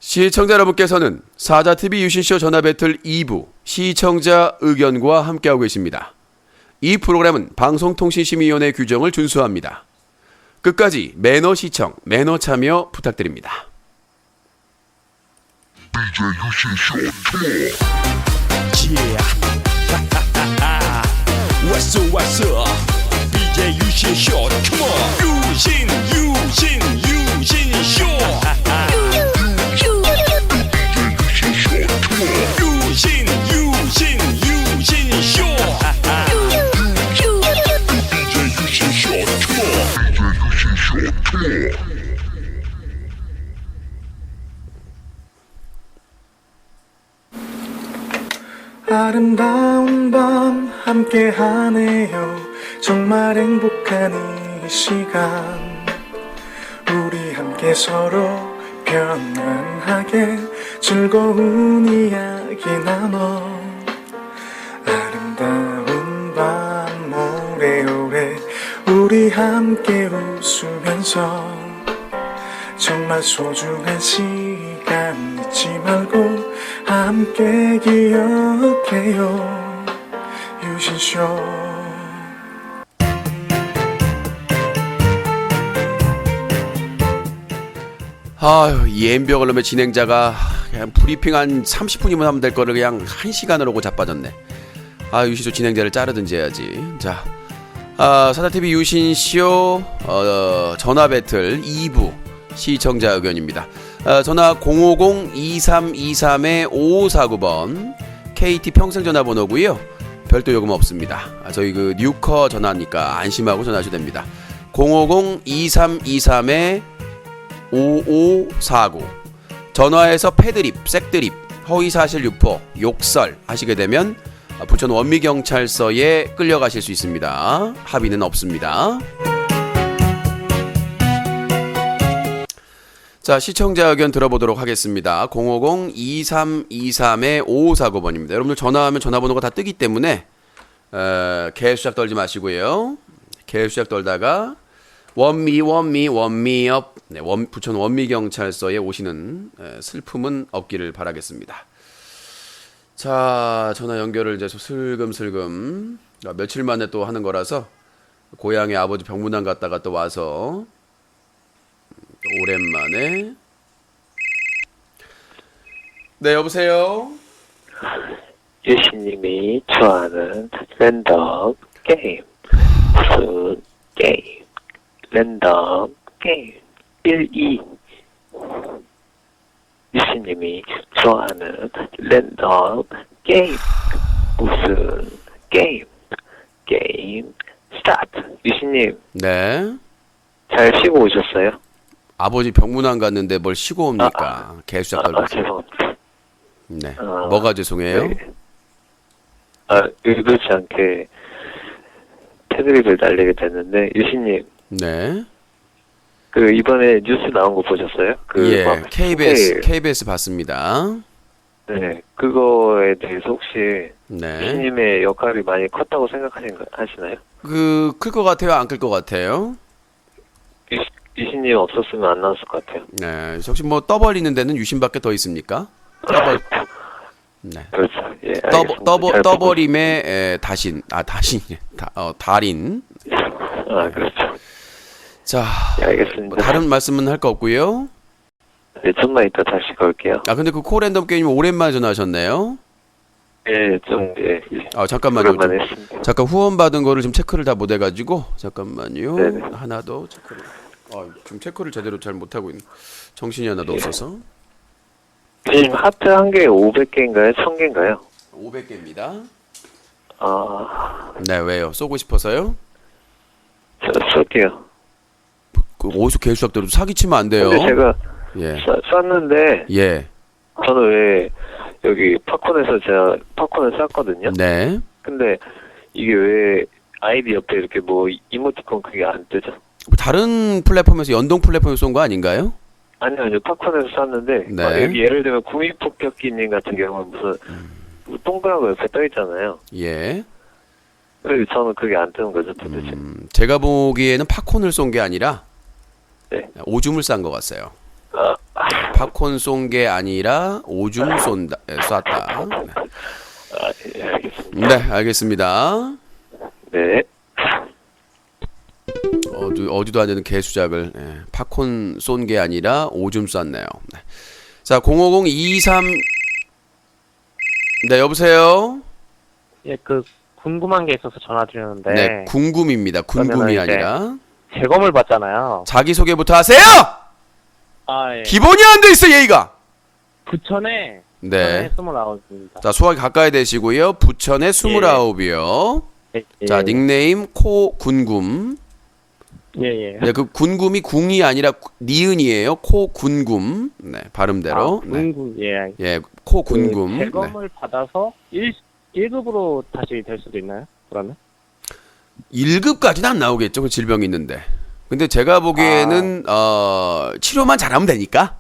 시청자 여러분께서는 사자TV 유신쇼 전화배틀 2부 시청자 의견과 함께하고 계십니다. 이 프로그램은 방송통신심의위원회 규정을 준수합니다. 끝까지 매너 시청, 매너 참여 부탁드립니다. What's up, what's up? BJ 유신 쇼, come on. 유신 쇼. 유신 쇼. 아름다운 밤 함께하네요. 정말 행복한 이 시간 우리 함께 서로 편안하게 즐거운 이야기 나눠 아름다운 밤 오래오래 우리 함께 웃으면서 정말 소중한 시간 잊지 말고 함께 기억해요. 유신쇼. 아유, 이 엠비어 걸럼의 진행자가 그냥 브리핑 한 30분이면 하면 될 거를 그냥 1시간을 오고 자빠졌네. 아, 유신쇼 진행자를 자르든지 해야지. 자, 사자TV 유신쇼 전화 배틀 2부 시청자 의견입니다. 전화 050-2323-5549번 KT 평생 전화번호고요. 별도 요금 없습니다. 저희 그 뉴커 전화니까 안심하고 전화하셔도 됩니다. 050-2323-5549 전화에서 패드립, 색드립, 허위사실 유포, 욕설 하시게 되면 부천 원미경찰서에 끌려가실 수 있습니다. 합의는 없습니다. 자, 시청자 의견 들어보도록 하겠습니다. 050-2323-5549번입니다. 여러분들 전화하면 전화번호가 다 뜨기 때문에 개수작 떨지 마시고요. 개수작 떨다가 원미업 네, 부천 원미경찰서에 오시는 슬픔은 없기를 바라겠습니다. 자, 전화 연결을 이제 슬금슬금 며칠 만에 또 하는 거라서 고향에 아버지 병문안 갔다가 또 와서 오랜만에. 네, 여보세요? 유신님이 좋아하는 랜덤 게임. 무슨 게임? 랜덤 게임. 1, 2. 유신님이 좋아하는 랜덤 게임. 무슨 게임? 게임 스타트. 유신님. 네. 잘 쉬고 오셨어요? 아버지 병문안 갔는데 뭘 쉬고 옵니까? 개수작 떨고. 죄송합니다. 네. 뭐가 죄송해요? 네. 의도치 않게 패드립을 날리게 됐는데, 유신님. 네. 그, 이번에 뉴스 나온 거 보셨어요? 예, KBS 봤습니다. 네. 그거에 대해서 혹시, 네. 유신님의 역할이 많이 컸다고 생각하시나요? 클 것 같아요? 안 클 것 같아요? 유신님 없었으면 안 나왔을 것 같아요. 네. 혹시 뭐 떠벌리는 데는 유신밖에 더 있습니까? 네. 그렇죠. 예, 알겠습니다. 떠버림의 달인. 그렇죠. 자, 예, 알겠습니다. 뭐 다른 말씀은 할 거 없고요. 네, 좀만 이따 다시 걸게요. 근데 그 코랜덤 게임 오랜만에 전화하셨네요. 예, 잠깐만요. 오랜만에 했습니다. 잠깐 후원 받은 거를 지금 체크를 다 못 해가지고 잠깐만요. 네네. 하나 더 체크를. 지금 체크를 제대로 잘 못 하고 있는. 정신이 하나도 없어서. 지금 하트 한 개에 500개인가요? 1000개인가요? 500개입니다. 네, 왜요? 쏘고 싶어서요? 쏠게요. 어디서 개수작대로 사기치면 안 돼요. 근데 제가 쐈는데 예. 저는 왜 여기 팝콘에서 제가 팝콘을 쐈거든요. 네. 근데 이게 왜 아이디 옆에 이렇게 뭐 이모티콘 그게 안 뜨죠? 다른 플랫폼에서 연동 플랫폼에서 쏜 거 아닌가요? 아니요. 팝콘에서 쐈는데 네. 여기 예를 들면 구미폭격기님 같은 경우는 무슨 동그라고 옆에 떠 있잖아요. 예. 그래서 저는 그게 안 뜨는 거죠, 도대체. 제가 보기에는 팝콘을 쏜 게 아니라 네. 오줌을 싼 것 같아요. 팝콘 쏜 게 아니라 오줌 쏜다, 쐈다. 예, 알겠습니다. 네, 알겠습니다. 네. 어디도 안 되는 개수작을 팝콘 쏜 게 아니라 오줌 쐈네요. 네. 자, 05023 네, 여보세요? 예, 궁금한 게 있어서 전화드렸는데. 네, 궁금입니다. 궁금이 그러면은 이제 아니라. 재검을 받잖아요. 자기소개부터 하세요! 아, 예. 기본이 안 돼 있어, 예의가! 부천에 네. 29입니다. 자, 소화기 가까이 대시고요. 부천의 29이요. 예, 예. 자, 닉네임 코군금. 예, 예. 네, 그 군금이 궁이 아니라 니은이에요. 코군금. 네, 발음대로. 아, 궁금, 예. 예, 코군금. 네. 재검을 받아서 1급으로 다시 될 수도 있나요? 그러면? 1급까지는 안 나오겠죠. 그 질병이 있는데. 근데 제가 보기에는 치료만 잘하면 되니까.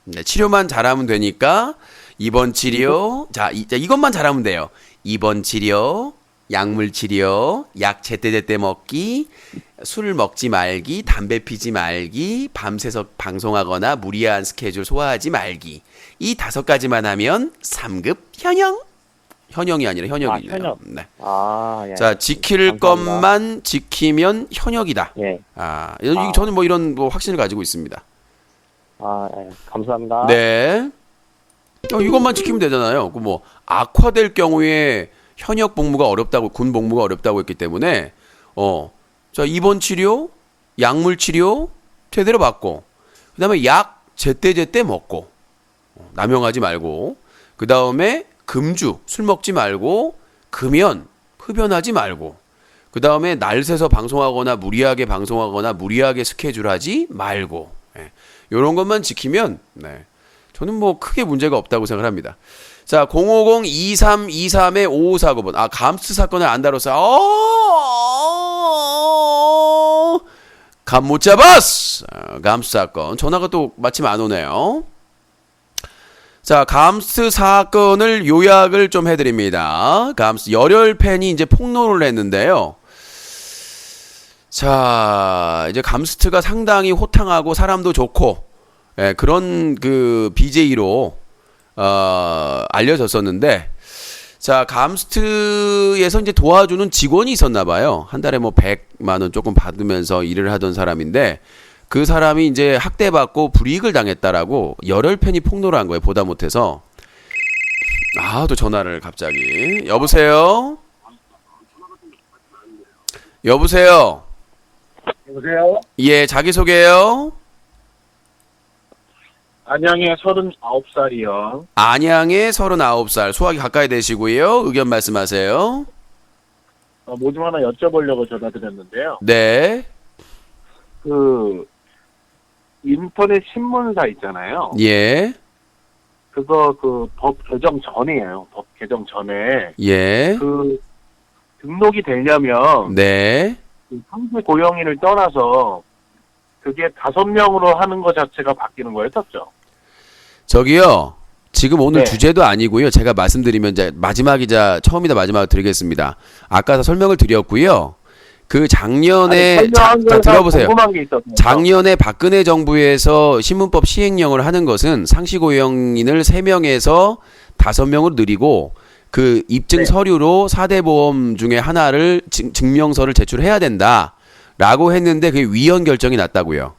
네, 치료만 잘하면 되니까 입원 치료. 자, 이것만 잘하면 돼요. 입원 치료, 약물 치료, 약 제때제때 먹기, 술 먹지 말기, 담배 피지 말기, 밤새서 방송하거나 무리한 스케줄 소화하지 말기. 이 5가지만 하면 3급 현영. 현영이 아니라 현역이네요. 현역. 네. 아, 예. 자, 지킬 감사합니다. 것만 지키면 현역이다. 예. 저는 뭐 이런 뭐 확신을 가지고 있습니다. 아, 예. 감사합니다. 네. 이것만 지키면 되잖아요. 그 뭐 악화될 경우에 현역 복무가 어렵다고, 군 복무가 어렵다고 했기 때문에 자, 입원 치료, 약물 치료 제대로 받고, 그다음에 약 제때제때 먹고, 남용하지 말고, 그다음에 금주, 술 먹지 말고, 금연, 흡연하지 말고, 그 다음에 날 새서 방송하거나 무리하게 방송하거나 무리하게 스케줄 하지 말고, 요런 것만 지키면, 네, 저는 뭐 크게 문제가 없다고 생각합니다. 자, 050-2323의 5549번. 아, 감스 사건을 안 다뤘어요. 감 못 잡았어! 감스 사건. 전화가 또 마침 안 오네요. 자, 감스 사건을 요약을 좀 해드립니다. 감스 열혈팬이 이제 폭로를 했는데요. 자, 이제 감스트가 상당히 호탕하고 사람도 좋고, 그런 그 BJ로 알려졌었는데, 자, 감스트에서 이제 도와주는 직원이 있었나 봐요. 한 달에 뭐 100만 원 조금 받으면서 일을 하던 사람인데, 그 사람이 이제 학대받고 불이익을 당했다라고 열혈팬이 폭로를 한 거예요. 보다 못해서. 또 전화를 갑자기. 여보세요? 여보세요? 여보세요? 예, 자기소개요. 안양에 39살이요. 안양에 39살. 소화기 가까이 대시고요. 의견 말씀하세요. 뭐 좀 하나 여쭤보려고 전화드렸는데요. 네. 인터넷 신문사 있잖아요. 예. 그거 법 개정 전이에요. 법 개정 전에. 예. 등록이 되려면 네. 상시 고용인을 떠나서 그게 5명으로 하는 것 자체가 바뀌는 거였었죠. 저기요. 지금 오늘 네. 주제도 아니고요. 제가 말씀드리면 이제 마지막이자 처음이다 마지막 드리겠습니다. 아까 설명을 드렸고요. 그 작년에 자, 들어보세요. 궁금한 게 있었어요. 작년에 박근혜 정부에서 신문법 시행령을 하는 것은 상시 고용인을 3명에서 5명으로 늘리고 그 입증 네. 서류로 4대 보험 중에 하나를 증명서를 제출해야 된다라고 했는데 그게 위헌 결정이 났다고요.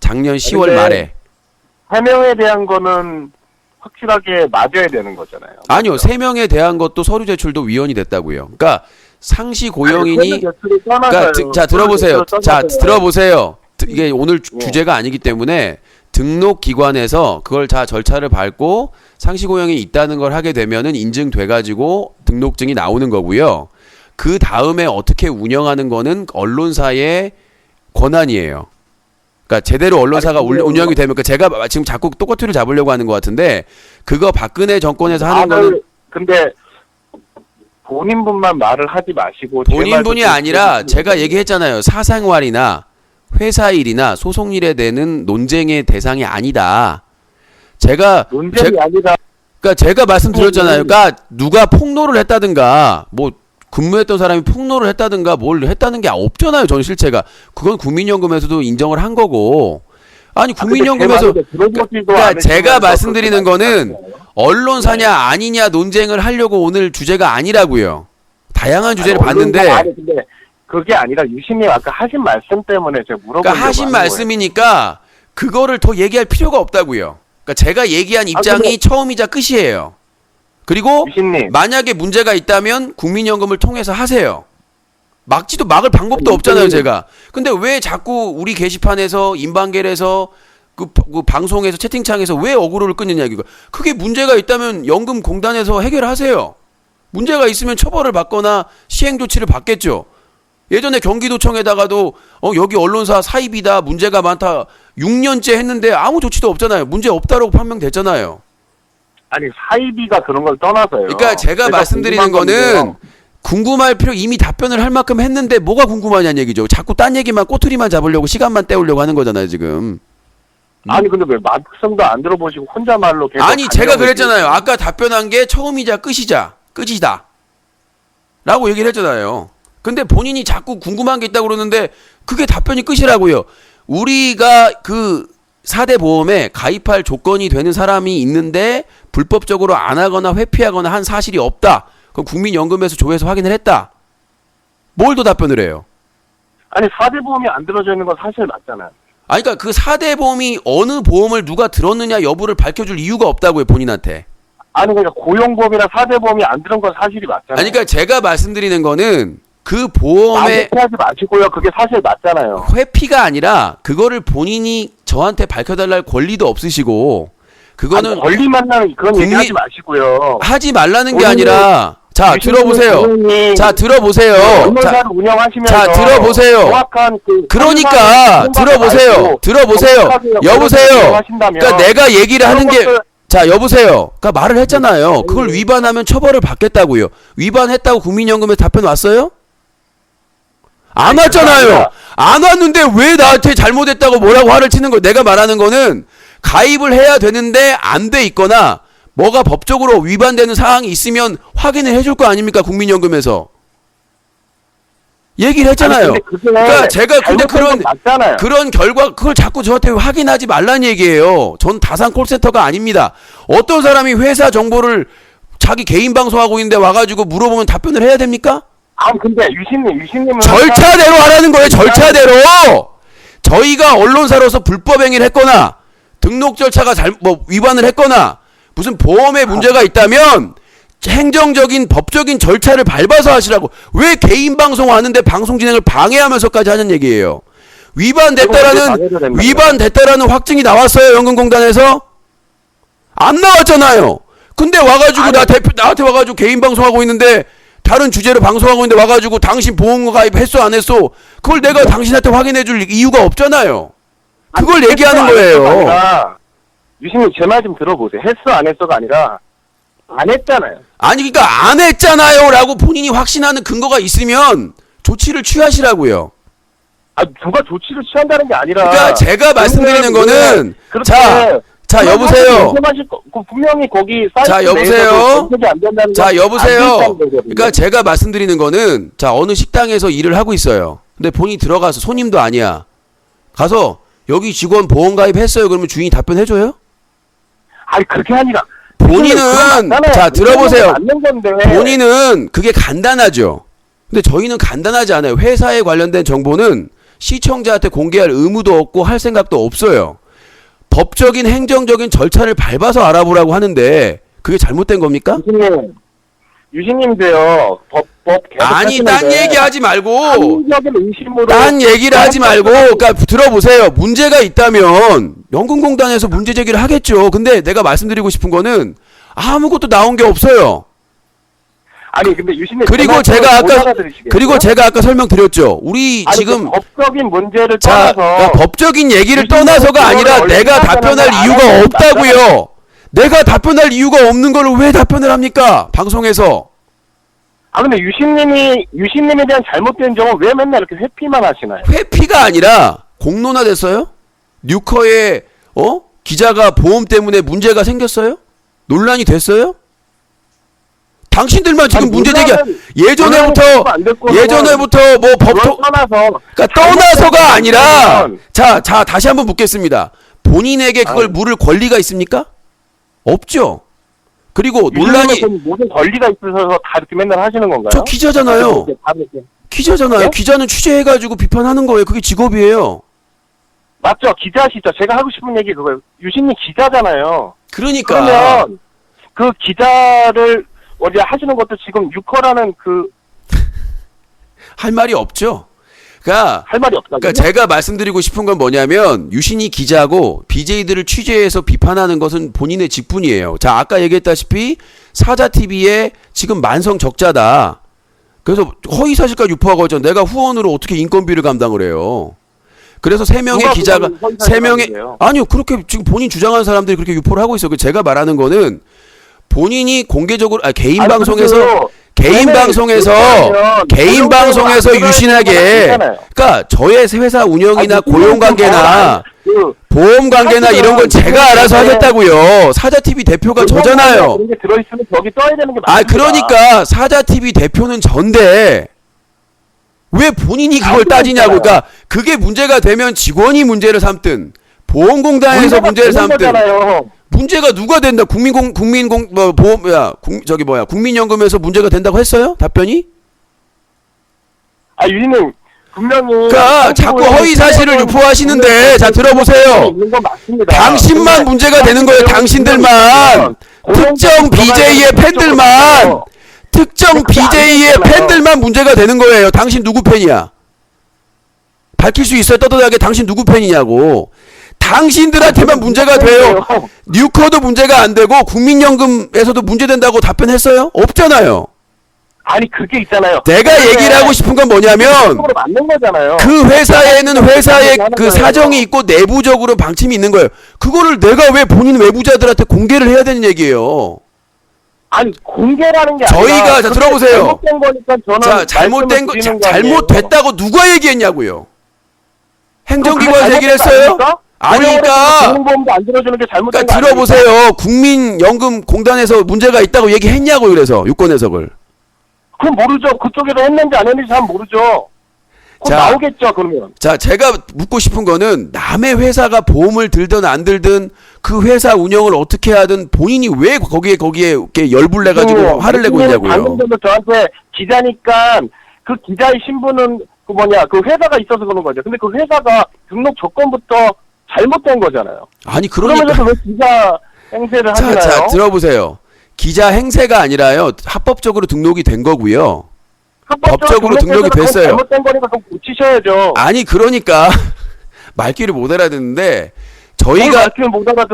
작년 10월 근데 말에. 해명에 대한 거는 확실하게 맞아야 되는 거잖아요. 아니요. 3명에 대한 것도 서류 제출도 위헌이 됐다고요. 그러니까 상시 고용인이 그러니까 자 들어보세요. 자 들어보세요. 이게 오늘 주제가 아니기 때문에 등록 기관에서 그걸 다 절차를 밟고 상시 고용이 있다는 걸 하게 되면은 인증돼 가지고 등록증이 나오는 거고요. 그 다음에 어떻게 운영하는 거는 언론사의 권한이에요. 그러니까 제대로 언론사가 운영이 되면 그러니까 제가 지금 자꾸 똑꼬투리를 잡으려고 하는 것 같은데 그거 박근혜 정권에서 하는 거는 근데 본인분만 말을 하지 마시고 본인분이 아니라 제가 얘기했잖아요. 사생활이나 회사 일이나 소송 일에 대한 논쟁의 대상이 아니다. 논쟁이 아니다. 그러니까 제가 말씀드렸잖아요. 그러니까 누가 폭로를 했다든가 뭐 근무했던 사람이 폭로를 했다든가 뭘 했다는 게 없잖아요. 전 실체가. 그건 국민연금에서도 인정을 한 거고 아니 국민연금에서 그러니까 제가 말씀드리는 거는 언론사냐 아니냐 논쟁을 하려고 오늘 주제가 아니라고요. 다양한 주제를 봤는데 아니 근데 그게 아니라 유신님 아까 하신 말씀 때문에 제가 물어보려고 그러니까 하신 하는 말씀이니까 그거를 더 얘기할 필요가 없다고요. 그러니까 제가 얘기한 입장이 근데- 처음이자 끝이에요. 그리고 유신님 만약에 문제가 있다면 국민연금을 통해서 하세요. 막지도 막을 방법도 없잖아요, 제가. 근데 왜 자꾸 우리 게시판에서 인방겔에서 그 방송에서 채팅창에서 왜 어그로를 끊느냐 이거. 그게 문제가 있다면 연금공단에서 해결하세요. 문제가 있으면 처벌을 받거나 시행 조치를 받겠죠. 예전에 경기도청에다가도 여기 언론사 사입이다 문제가 많다 6년째 했는데 아무 조치도 없잖아요. 문제 없다라고 판명됐잖아요. 아니 사이비가 그런 걸 떠나서요. 그러니까 제가 말씀드리는 궁금한 거는 건데요. 궁금할 필요 이미 답변을 할 만큼 했는데 뭐가 궁금하냐는 얘기죠. 자꾸 딴 얘기만 꼬투리만 잡으려고 시간만 때우려고 하는 거잖아요 지금. 아니 근데 왜 말씀도 안 들어보시고 혼자 말로 계속 아니 제가 반영을 그랬잖아요. 지금. 아까 답변한 게 처음이자 끝이다 라고 얘기를 했잖아요. 근데 본인이 자꾸 궁금한 게 있다고 그러는데 그게 답변이 끝이라고요. 우리가 그 4대 보험에 가입할 조건이 되는 사람이 있는데 불법적으로 안 하거나 회피하거나 한 사실이 없다. 그럼 국민연금에서 조회해서 확인을 했다. 뭘 더 답변을 해요? 아니 4대 보험이 안 들어져 있는 건 사실 맞잖아요. 아니 그러니까 그 4대 보험이 어느 보험을 누가 들었느냐 여부를 밝혀줄 이유가 없다고요 본인한테. 아니 그러니까 고용보험이랑 4대 보험이 안 들은 건 사실이 맞잖아요. 아니 그러니까 제가 말씀드리는 거는 그 보험의 회피하지 마시고요. 그게 사실 맞잖아요. 회피가 아니라 그거를 본인이 저한테 밝혀달라 할 권리도 없으시고 그거는 아니, 권리만 나는 그런 국민- 얘기하지 마시고요. 하지 말라는 게 본인은- 아니라 자 들어보세요. 자 들어보세요. 자, 언론사를 운영하시면서 자, 들어보세요. 정확한 그러니까 들어보세요. 들어보세요. 여보세요. 그러니까 내가 얘기를 하는 게 자 여보세요. 그러니까 말을 했잖아요. 그걸 위반하면 처벌을 받겠다고요. 위반했다고 국민연금에 답변 왔어요? 안 왔잖아요. 안 왔는데 왜 나한테 잘못했다고 뭐라고 화를 치는 거예요? 내가 말하는 거는 가입을 해야 되는데 안 돼 있거나 뭐가 법적으로 위반되는 사항이 있으면 확인을 해줄 거 아닙니까? 국민연금에서. 얘기를 했잖아요. 그러니까 제가 근데 그런 결과 그걸 자꾸 저한테 확인하지 말라는 얘기예요. 전 다산 콜센터가 아닙니다. 어떤 사람이 회사 정보를 자기 개인 방송하고 있는데 와가지고 물어보면 답변을 해야 됩니까? 아 근데 유신님은 절차대로 하라는 거예요. 절차대로. 저희가 언론사로서 불법 행위를 했거나 등록 절차가 위반을 했거나 무슨 보험에 문제가 있다면 행정적인 법적인 절차를 밟아서 하시라고. 왜 개인 방송 하는데 방송 진행을 방해하면서까지 하는 얘기예요. 위반됐다라는 확증이 나왔어요. 연금공단에서 안 나왔잖아요. 근데 와가지고 나한테 와가지고 개인 방송하고 있는데 다른 주제로 방송하고 있는데 와가지고 당신 보험 가입 했어 안 했어? 그걸 내가 당신한테 확인해줄 이유가 없잖아요. 그걸 얘기하는 거예요. 유신님 제 말 좀 들어보세요. 했어 안 했어가 아니라 안 했잖아요. 아니 그러니까 안 했잖아요라고 본인이 확신하는 근거가 있으면 조치를 취하시라고요. 아 누가 조치를 취한다는 게 아니라. 그러니까 제가 말씀드리는 거는 자 여보세요. 분명히 거기 사이트 자 여보세요. 안 된다는 자 여보세요. 안 그러니까 제가 말씀드리는 거는 자 어느 식당에서 일을 하고 있어요. 근데 본인이 들어가서 손님도 아니야. 가서 여기 직원 보험 가입했어요. 그러면 주인이 답변해줘요? 아니 그게 아니라. 본인은 자 들어보세요. 맞는 건데. 본인은 그게 간단하죠. 근데 저희는 간단하지 않아요. 회사에 관련된 정보는 시청자한테 공개할 의무도 없고 할 생각도 없어요. 법적인 행정적인 절차를 밟아서 알아보라고 하는데 그게 잘못된 겁니까? 유신님도요. 법 아니 딴 얘기하지 말고 합리적인 의심으로 딴 얘기를 하지 말고 그러니까 들어보세요. 문제가 있다면 연금공단에서 문제 제기를 하겠죠. 근데 내가 말씀드리고 싶은 거는 아무것도 나온 게 없어요. 아니 근데 유신님 그리고 제가 아까 설명드렸죠. 우리 지금 법적인 문제를 자, 떠나서 그러니까 법적인 얘기를 떠나서가 아니라 내가 답변할 이유가 없다고요. 내가 답변할 이유가 없는 걸 왜 답변을 합니까? 방송에서. 아 근데 유신님에 대한 잘못된 점은 왜 맨날 이렇게 회피만 하시나요? 회피가 아니라 공론화 됐어요? 뉴커에 기자가 보험 때문에 문제가 생겼어요? 논란이 됐어요? 당신들만 지금 아니, 문제 제기 논란은 예전에부터 안 됐고, 예전에부터 뭐 법조 그걸 떠나서 그러니까 떠나서가 아니라 그러면- 자 다시 한번 묻겠습니다. 본인에게 그걸 물을 권리가 있습니까? 없죠. 그리고 논란이 유승민 모든 권리가 있어서 다 이렇게 맨날 하시는 건가요? 저 기자잖아요. 기자잖아요. 네? 기자는 취재해가지고 비판하는 거예요. 그게 직업이에요. 맞죠? 기자시죠. 제가 하고 싶은 얘기 그거예요. 유신님 기자잖아요. 그러니까 그러면 그 기자를 어디 하시는 것도 지금 유커라는 그 할 말이 없죠. 그러니까 할 말이 없다. 그러니까 제가 말씀드리고 싶은 건 뭐냐면 유신이 기자고 BJ들을 취재해서 비판하는 것은 본인의 직분이에요. 자, 아까 얘기했다시피 사자 TV에 지금 만성 적자다. 그래서 허위 사실까지 유포하고 있잖아. 내가 후원으로 어떻게 인건비를 감당을 해요? 그래서 세 명의 누가 기자가 그걸 허위 세 명의 사실이에요? 아니요 그렇게 지금 본인 주장하는 사람들이 그렇게 유포를 하고 있어요. 그 제가 말하는 거는 본인이 공개적으로 개인 방송에서 개인 방송에서 유신하게 그러니까 저의 회사 운영이나 고용 관계나 보험 관계나 이런 건 제가 알아서 하겠다고요. 사자 TV 대표가 저잖아요. 그런 게 들어있으면 거기 떠야 되는 게 맞습니다. 아 그러니까 사자 TV 대표는 전데 왜 본인이 그걸 따지냐고. 그러니까 그게 문제가 되면 직원이 문제를 삼든 보험공단에서 문제를 삼든 거잖아요. 문제가 누가 된다? 국민연금에서 문제가 된다고 했어요? 답변이? 아 유신님 분명히 그러니까 자꾸 허위 사실을 유포하시는데 자 들어보세요. 있는 건 맞습니다. 당신만 근데 문제가 되는 거예요. 당신들만 특정 BJ의 팬들만 특정 BJ의 팬들만 문제가 되는 거예요. 당신 누구 팬이야? 밝힐 수 있어요? 떳떳하게 당신 누구 팬이냐고. 당신들한테만 문제가 돼요. 뉴커도 문제가 안 되고 국민연금에서도 문제된다고 답변했어요? 없잖아요. 아니 그게 있잖아요. 내가 얘기를 하고 싶은 건 뭐냐면 으로 맞는 거잖아요. 그 회사에는 회사의 그 사정이 있고 내부적으로 방침이 있는 거예요. 그거를 내가 왜 본인 외부자들한테 공개를 해야 되는 얘기예요. 아니 공개라는 게 저희가 아니라 자 들어보세요. 잘못된 거니까 저는 자 잘못된 거 말씀을 드리는 거 아니에요. 잘못됐다고 누가 얘기했냐고요. 행정기관에서 얘기를 했어요? 아니니까 보험도 안 들어주는 게 잘못된 그러니까 거 아닙니까? 들어보세요. 국민연금공단에서 문제가 있다고 얘기했냐고. 그래서 유권 해석을. 그건 모르죠. 그쪽에서 했는지 안 했는지 잘 모르죠. 곧 자. 나오겠죠 그러면. 자, 제가 묻고 싶은 거는 남의 회사가 보험을 들든 안 들든 그 회사 운영을 어떻게 하든 본인이 왜 거기에 이렇게 열불 내 가지고 화를 내고 있냐고요. 방금 전에 저한테 기자니까 그 기자의 신분은 그 회사가 있어서 그런 거죠. 근데 그 회사가 등록 조건부터 잘못된 거잖아요. 아니 그러면서 그러니까 왜 기자 행세를 하시나요? 자 들어보세요. 기자 행세가 아니라요. 합법적으로 등록이 된 거고요. 법적으로 등록이 됐어요. 잘못된 거니까 그럼 고치셔야죠. 아니 그러니까 말귀를 못 알아듣는데 저희가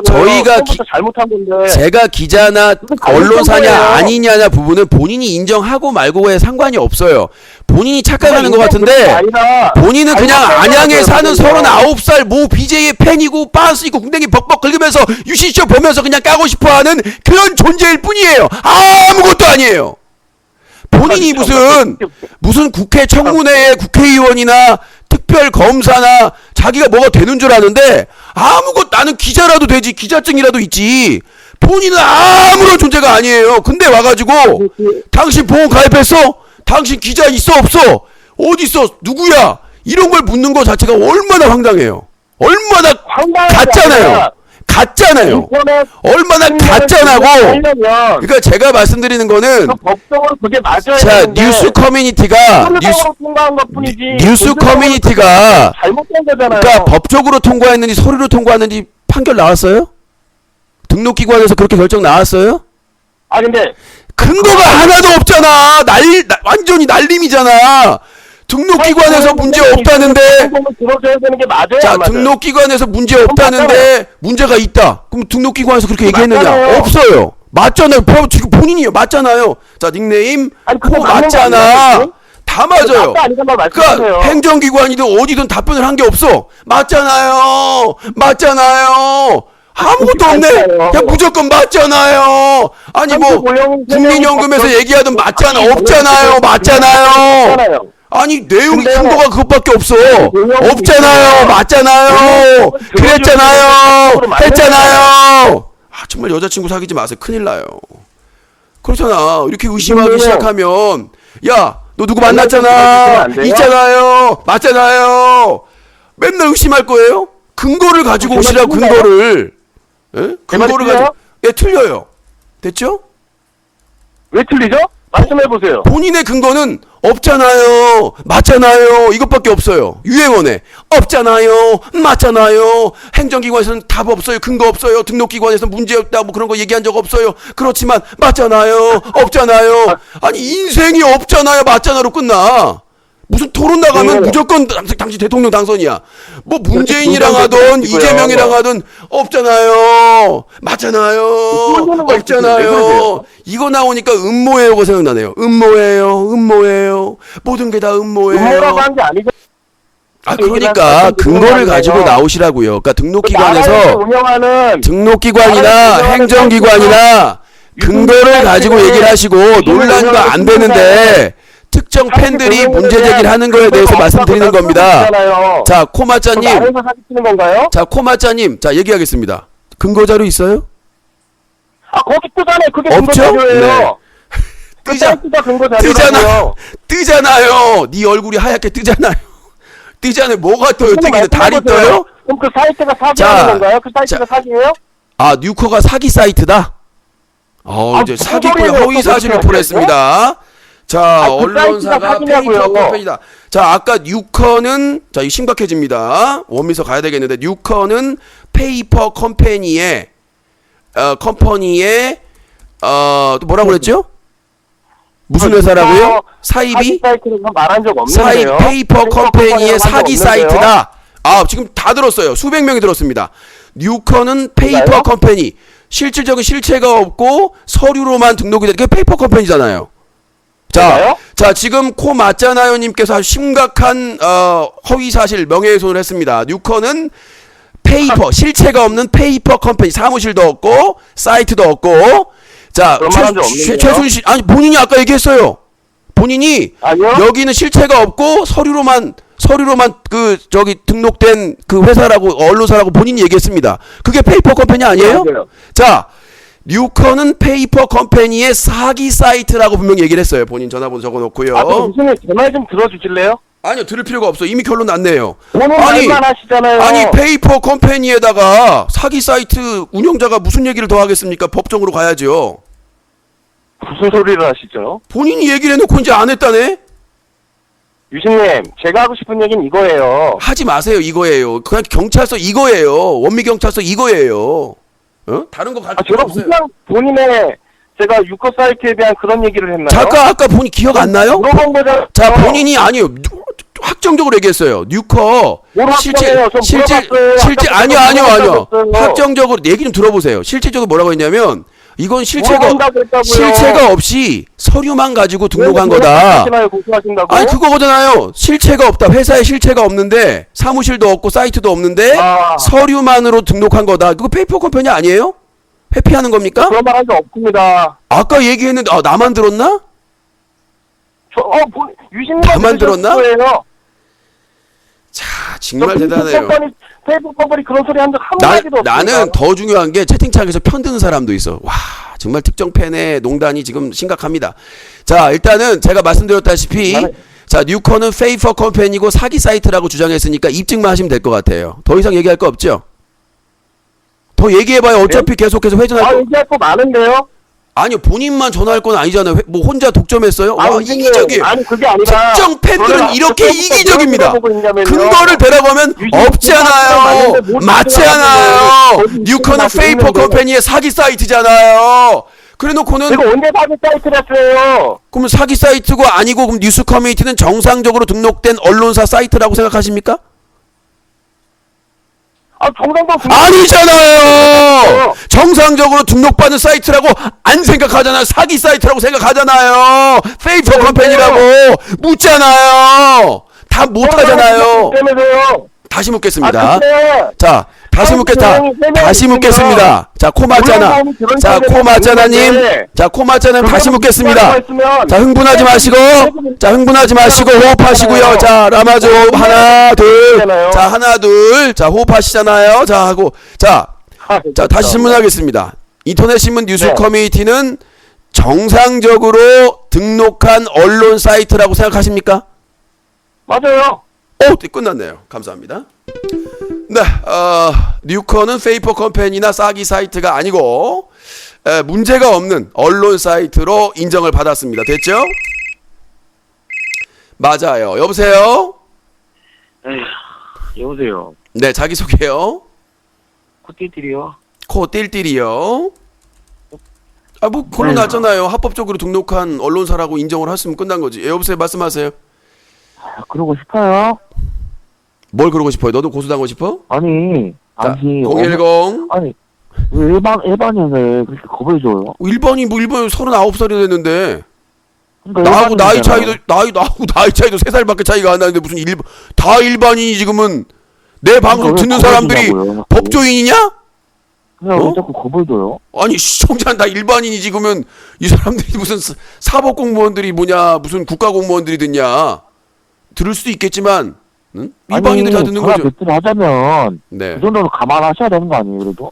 저희가 잘못한 건데 제가 기자나 언론사냐 아니냐냐 부분은 본인이 인정하고 말고에 상관이 없어요. 본인이 착각하는 것 같은데 본인은 그냥 안양에 사는 39살 모 BJ의 팬이고 빤스 있고 궁뎅이 벅벅 긁으면서 유시쇼 보면서 그냥 까고 싶어하는 그런 존재일 뿐이에요. 아무것도 아니에요. 본인이 무슨 국회 청문회의 국회의원이나 특별 검사나 자기가 뭐가 되는 줄 아는데 나는 기자라도 되지 기자증이라도 있지. 본인은 아무런 존재가 아니에요. 근데 와가지고 당신 보험 가입했어? 당신 기자 있어 없어? 어디 있어? 누구야? 이런 걸 묻는 거 자체가 얼마나 황당해요. 얼마나 같잖아요. 얼마나 같잖아고. 그러니까 제가 말씀드리는 거는 법적으로 그게 맞아야 자 되는데 뉴스 커뮤니티가 통과한 것뿐이지 뉴스 커뮤니티가 잘못된 거잖아요. 그러니까 법적으로 통과했는지 서류로 통과했는지 판결 나왔어요? 등록기관에서 그렇게 결정 나왔어요? 아 근데 근거가 하나도 없잖아. 완전히 날림이잖아. 등록기관에서 문제 없다는데 들어줘야 되는 게 맞아요. 자 안 맞아요? 등록기관에서 문제 없다는데 문제가 있다. 그럼 등록기관에서 그렇게 얘기했느냐? 맞잖아요. 없어요. 맞잖아요. 지금 본인이요. 맞잖아요. 자 닉네임 아니, 그거 그거 맞는 거 맞잖아. 아니에요? 다 맞아요. 맞다 아니잖아 말씀하세요. 그러니까 행정기관이든 어디든 답변을 한 게 없어. 맞잖아요. 아무것도 없네. 맞잖아요. 그냥 무조건 맞잖아요. 아니 뭐 국민연금에서 얘기하던 맞잖아. 없잖아요. 맞잖아요. 아니 내용이 근데 큰 거가 그것밖에 없어. 없잖아요. 맞잖아요. 그랬잖아요. 했잖아요. 정말 여자친구 사귀지 마세요. 큰일 나요. 그렇잖아. 이렇게 의심하기 근데- 시작하면 야, 너 누구 그러면 만났잖아. 안 돼요? 있잖아요. 맞잖아요. 맨날 의심할 거예요? 근거를 가지고 제가 오시라고 틀려요? 근거를. 예? 제 말이 근거를 틀려요? 가지고. 예, 틀려요. 됐죠? 왜 틀리죠? 말씀해보세요. 본인의 근거는 없잖아요. 맞잖아요. 이것밖에 없어요. 유행어네. 없잖아요. 맞잖아요. 행정기관에서는 답 없어요. 근거 없어요. 등록기관에서는 문제 없다. 뭐 그런 거 얘기한 적 없어요. 그렇지만 맞잖아요. 없잖아요. 아니 인생이 없잖아요. 맞잖아로 끝나. 무슨 토론 나가면 네. 무조건 당시 대통령 당선이야. 뭐 문재인이랑 그렇게 하던 있고요. 이재명이랑 하던 없잖아요. 맞잖아요. 모르는 거 있으세요. 왜 없잖아요. 그러세요? 이거 나오니까 음모예요가 생각나네요. 음모예요. 모든 게 다 음모예요. 음모라고 한 게 아니죠. 아 그러니까 근거를 가지고 나오시라고요. 그러니까 등록기관에서 나라에서 운영하는 등록기관이나 나라에서 행정기관이나 근거를 가지고 얘기를 하시고 논란과 안 되는데 특정 팬들이 문제 제기를 하는 거에 대해서 말씀드리는 겁니다. 자 코마짜님, 나라에서 사기치는 건가요? 자 코마짜님, 자 얘기하겠습니다. 근거 자료 있어요? 아 거기 뜨잖아요. 그게 근거 없죠? 자료예요. 네. 그 뜨자- 사이트가 근거 뜨잖아. 자료라고요. 뜨잖아요. 네 얼굴이 하얗게 뜨잖아요. 뜨잖아요. 뭐가 떠요? 뜨기는 달이 떠요? 그럼 그 사이트가 자, 사기하는 건가요? 그 사이트가 사기예요? 아 뉴커가 사기 사이트다. 아, 이제 무슨 사기꾼 소리예요? 허위 사실을 그렇게 보냈습니다. 자 아, 그 언론사가 사이트가 사기냐고요. 페이퍼 컴퍼니다. 자 아까 뉴커는 자 이거 심각해집니다. 원미서 가야 되겠는데 뉴커는 페이퍼 컴퍼니의 컴퍼니의 또 뭐라고 그랬죠? 무슨 회사라고요? 사기 사입이 사이트는 말한 적 사이 없는데요. 페이퍼 컴퍼니의 한적 사기 없는데요. 사이트다. 아 지금 다 들었어요. 수백 명이 들었습니다. 뉴커는 페이퍼 맞아요? 컴퍼니. 실질적인 실체가 없고 서류로만 등록이 돼. 그게 페이퍼 컴퍼니잖아요. 맞아요? 자 지금 코 맞잖아요님께서 아주 심각한 허위 사실 명예훼손을 했습니다. 뉴커는 페이퍼 실체가 없는 페이퍼 컴퍼니, 사무실도 없고 사이트도 없고. 자 그런 말한 적 없는데요? 최순실 아니 본인이 아까 얘기했어요. 본인이 아니요. 여기는 실체가 없고 서류로만 그 저기 등록된 그 회사라고 언론사라고 본인이 얘기했습니다. 그게 페이퍼 컴퍼니 아니에요? 맞아요. 자 뉴커는 페이퍼 컴퍼니의 사기 사이트라고 분명히 얘기를 했어요. 본인 전화번호 적어놓고요. 아, 그럼 무슨 제말 좀 들어주실래요? 아니요 들을 필요가 없어. 이미 결론 났네요. 오늘 말만 하시잖아요. 아니 페이퍼 컴퍼니에다가 사기 사이트 운영자가 무슨 얘기를 더 하겠습니까? 법정으로 가야죠. 무슨 소리를 하시죠? 본인이 얘기를 해놓고 이제 안 했다네? 유신님, 제가 하고 싶은 얘기는 이거예요. 하지 마세요. 이거예요. 그냥 경찰서 이거예요. 원미경찰서 이거예요. 어? 다른 거 가질 필요 제가 없어요. 그냥 본인의 제가 유커 사이트에 대한 그런 얘기를 했나요? 잠깐 아까 본인 기억 안 나요? 물어본 거잖아요. 자 본인이 아니요 확정적으로 얘기했어요. 뉴커 뭘 확정해요? 전 물어봤어요. 실제 아까 아니요 물어봤어요. 확정적으로 얘기 좀 들어보세요. 실질적으로 뭐라고 했냐면 이건 물어본다고 했다고요. 실체가 없이 서류만 가지고 등록한 왜 거다. 하시나요? 공수하신다고? 아니 그거잖아요. 실체가 없다. 회사에 실체가 없는데 사무실도 없고 사이트도 없는데 아. 서류만으로 등록한 거다. 그거 페이퍼 컴퍼니 아니에요? 회피하는 겁니까? 그런 말 한 적 없습니다. 아까 얘기했는데 나만 들었나? 유신님 나만 들었나? 거예요. 자 정말 대단해요. 페이퍼 컴퍼니 그런 소리 한 적 한 마디도 없습니다. 나는 더 중요한 게 채팅창에서 편드는 사람도 있어. 와 정말 특정 팬의 농단이 지금 심각합니다. 자 일단은 제가 말씀드렸다시피 자 뉴커는 페이퍼 컴퍼니고 사기 사이트라고 주장했으니까 입증만 하시면 될 것 같아요. 더 이상 얘기할 거 없죠? 더 얘기해봐요. 어차피 계속해서 회전할 거. 얘기할 거 많은데요? 아니요 본인만 전화할 건 아니잖아요. 뭐 혼자 독점했어요? 와 유신님, 이기적이에요. 아니 그게 아니라 특정 팬들은 그러나 이렇게 그때부터 이기적입니다. 뭘 물어보고 있냐면요. 근거를 대라보면 유신님 없잖아요. 맞는데 못 맞지 들어가는 않아요. 거예요. 뉴커는 거기 페이퍼 있는데. 컴퍼니의 사기 사이트잖아요. 그래놓고는 이거 언제 사기 사이트를 했어요? 그러면 사기 사이트고 아니고 그럼 뉴스 커뮤니티는 정상적으로 등록된 언론사 사이트라고 생각하십니까? 정상도 아니잖아요. 정상적으로 등록받은 사이트라고 안 생각하잖아요. 사기 사이트라고 생각하잖아요. 페이퍼 컴퍼니라고 묻잖아요. 다 못하잖아요. 때문에요. 다시 묻겠습니다. 아, 근데 자, 다시 묻겠다. 다시 묻겠습니다. 자, 코맞잖아. 자, 코맞잖아님. 자, 코맞잖아. 다시 묻겠습니다. 자, 흥분하지 마시고. 자, 흥분하지 마시고 호흡하시고요. 자, 라마조 하나, 둘. 자, 하나, 둘. 자, 호흡하시잖아요. 자, 하고. 자, 다시 질문하겠습니다. 인터넷 신문 뉴스 네. 커뮤니티는 정상적으로 등록한 언론 사이트라고 생각하십니까? 맞아요. 네, 끝났네요. 감사합니다. 네, 뉴커는 페이퍼 컴퍼니나 싸기 사이트가 아니고 문제가 없는 언론 사이트로 인정을 받았습니다. 됐죠? 맞아요. 여보세요? 여보세요. 네, 자기소개요. 코띠띠리요. 코 띨띨이요. 뭐 그런 거 났잖아요. 합법적으로 등록한 언론사라고 인정을 했으면 끝난 거지. 여보세요, 말씀하세요. 그러고 싶어요. 뭘 그러고 싶어요? 너도 고소당하고 싶어? 아니, 자, 아니, 010. 아니, 왜 일반인을 그렇게 겁을 줘요? 일반이 뭐 일반이 39살이 됐는데 그러니까 나하고 나이 일반인이잖아요. 차이도 나하고 나이 차이도 3살밖에 차이가 안 나는데 무슨 다 일반인이 지금은 내 방송 그러니까 왜 듣는 겁을 사람들이 주냐고요, 법조인이냐? 그냥 왜 어? 자꾸 겁을 줘요? 아니 시청자는 다 일반인이 지금은 이 사람들이 무슨 사법 공무원들이 뭐냐 무슨 국가 공무원들이 듣냐 들을 수도 있겠지만 응? 일반인들이 다 듣는 거죠. 배틀을 하자면 네. 그 정도는 감안하셔야 되는 거 아니에요, 그래도?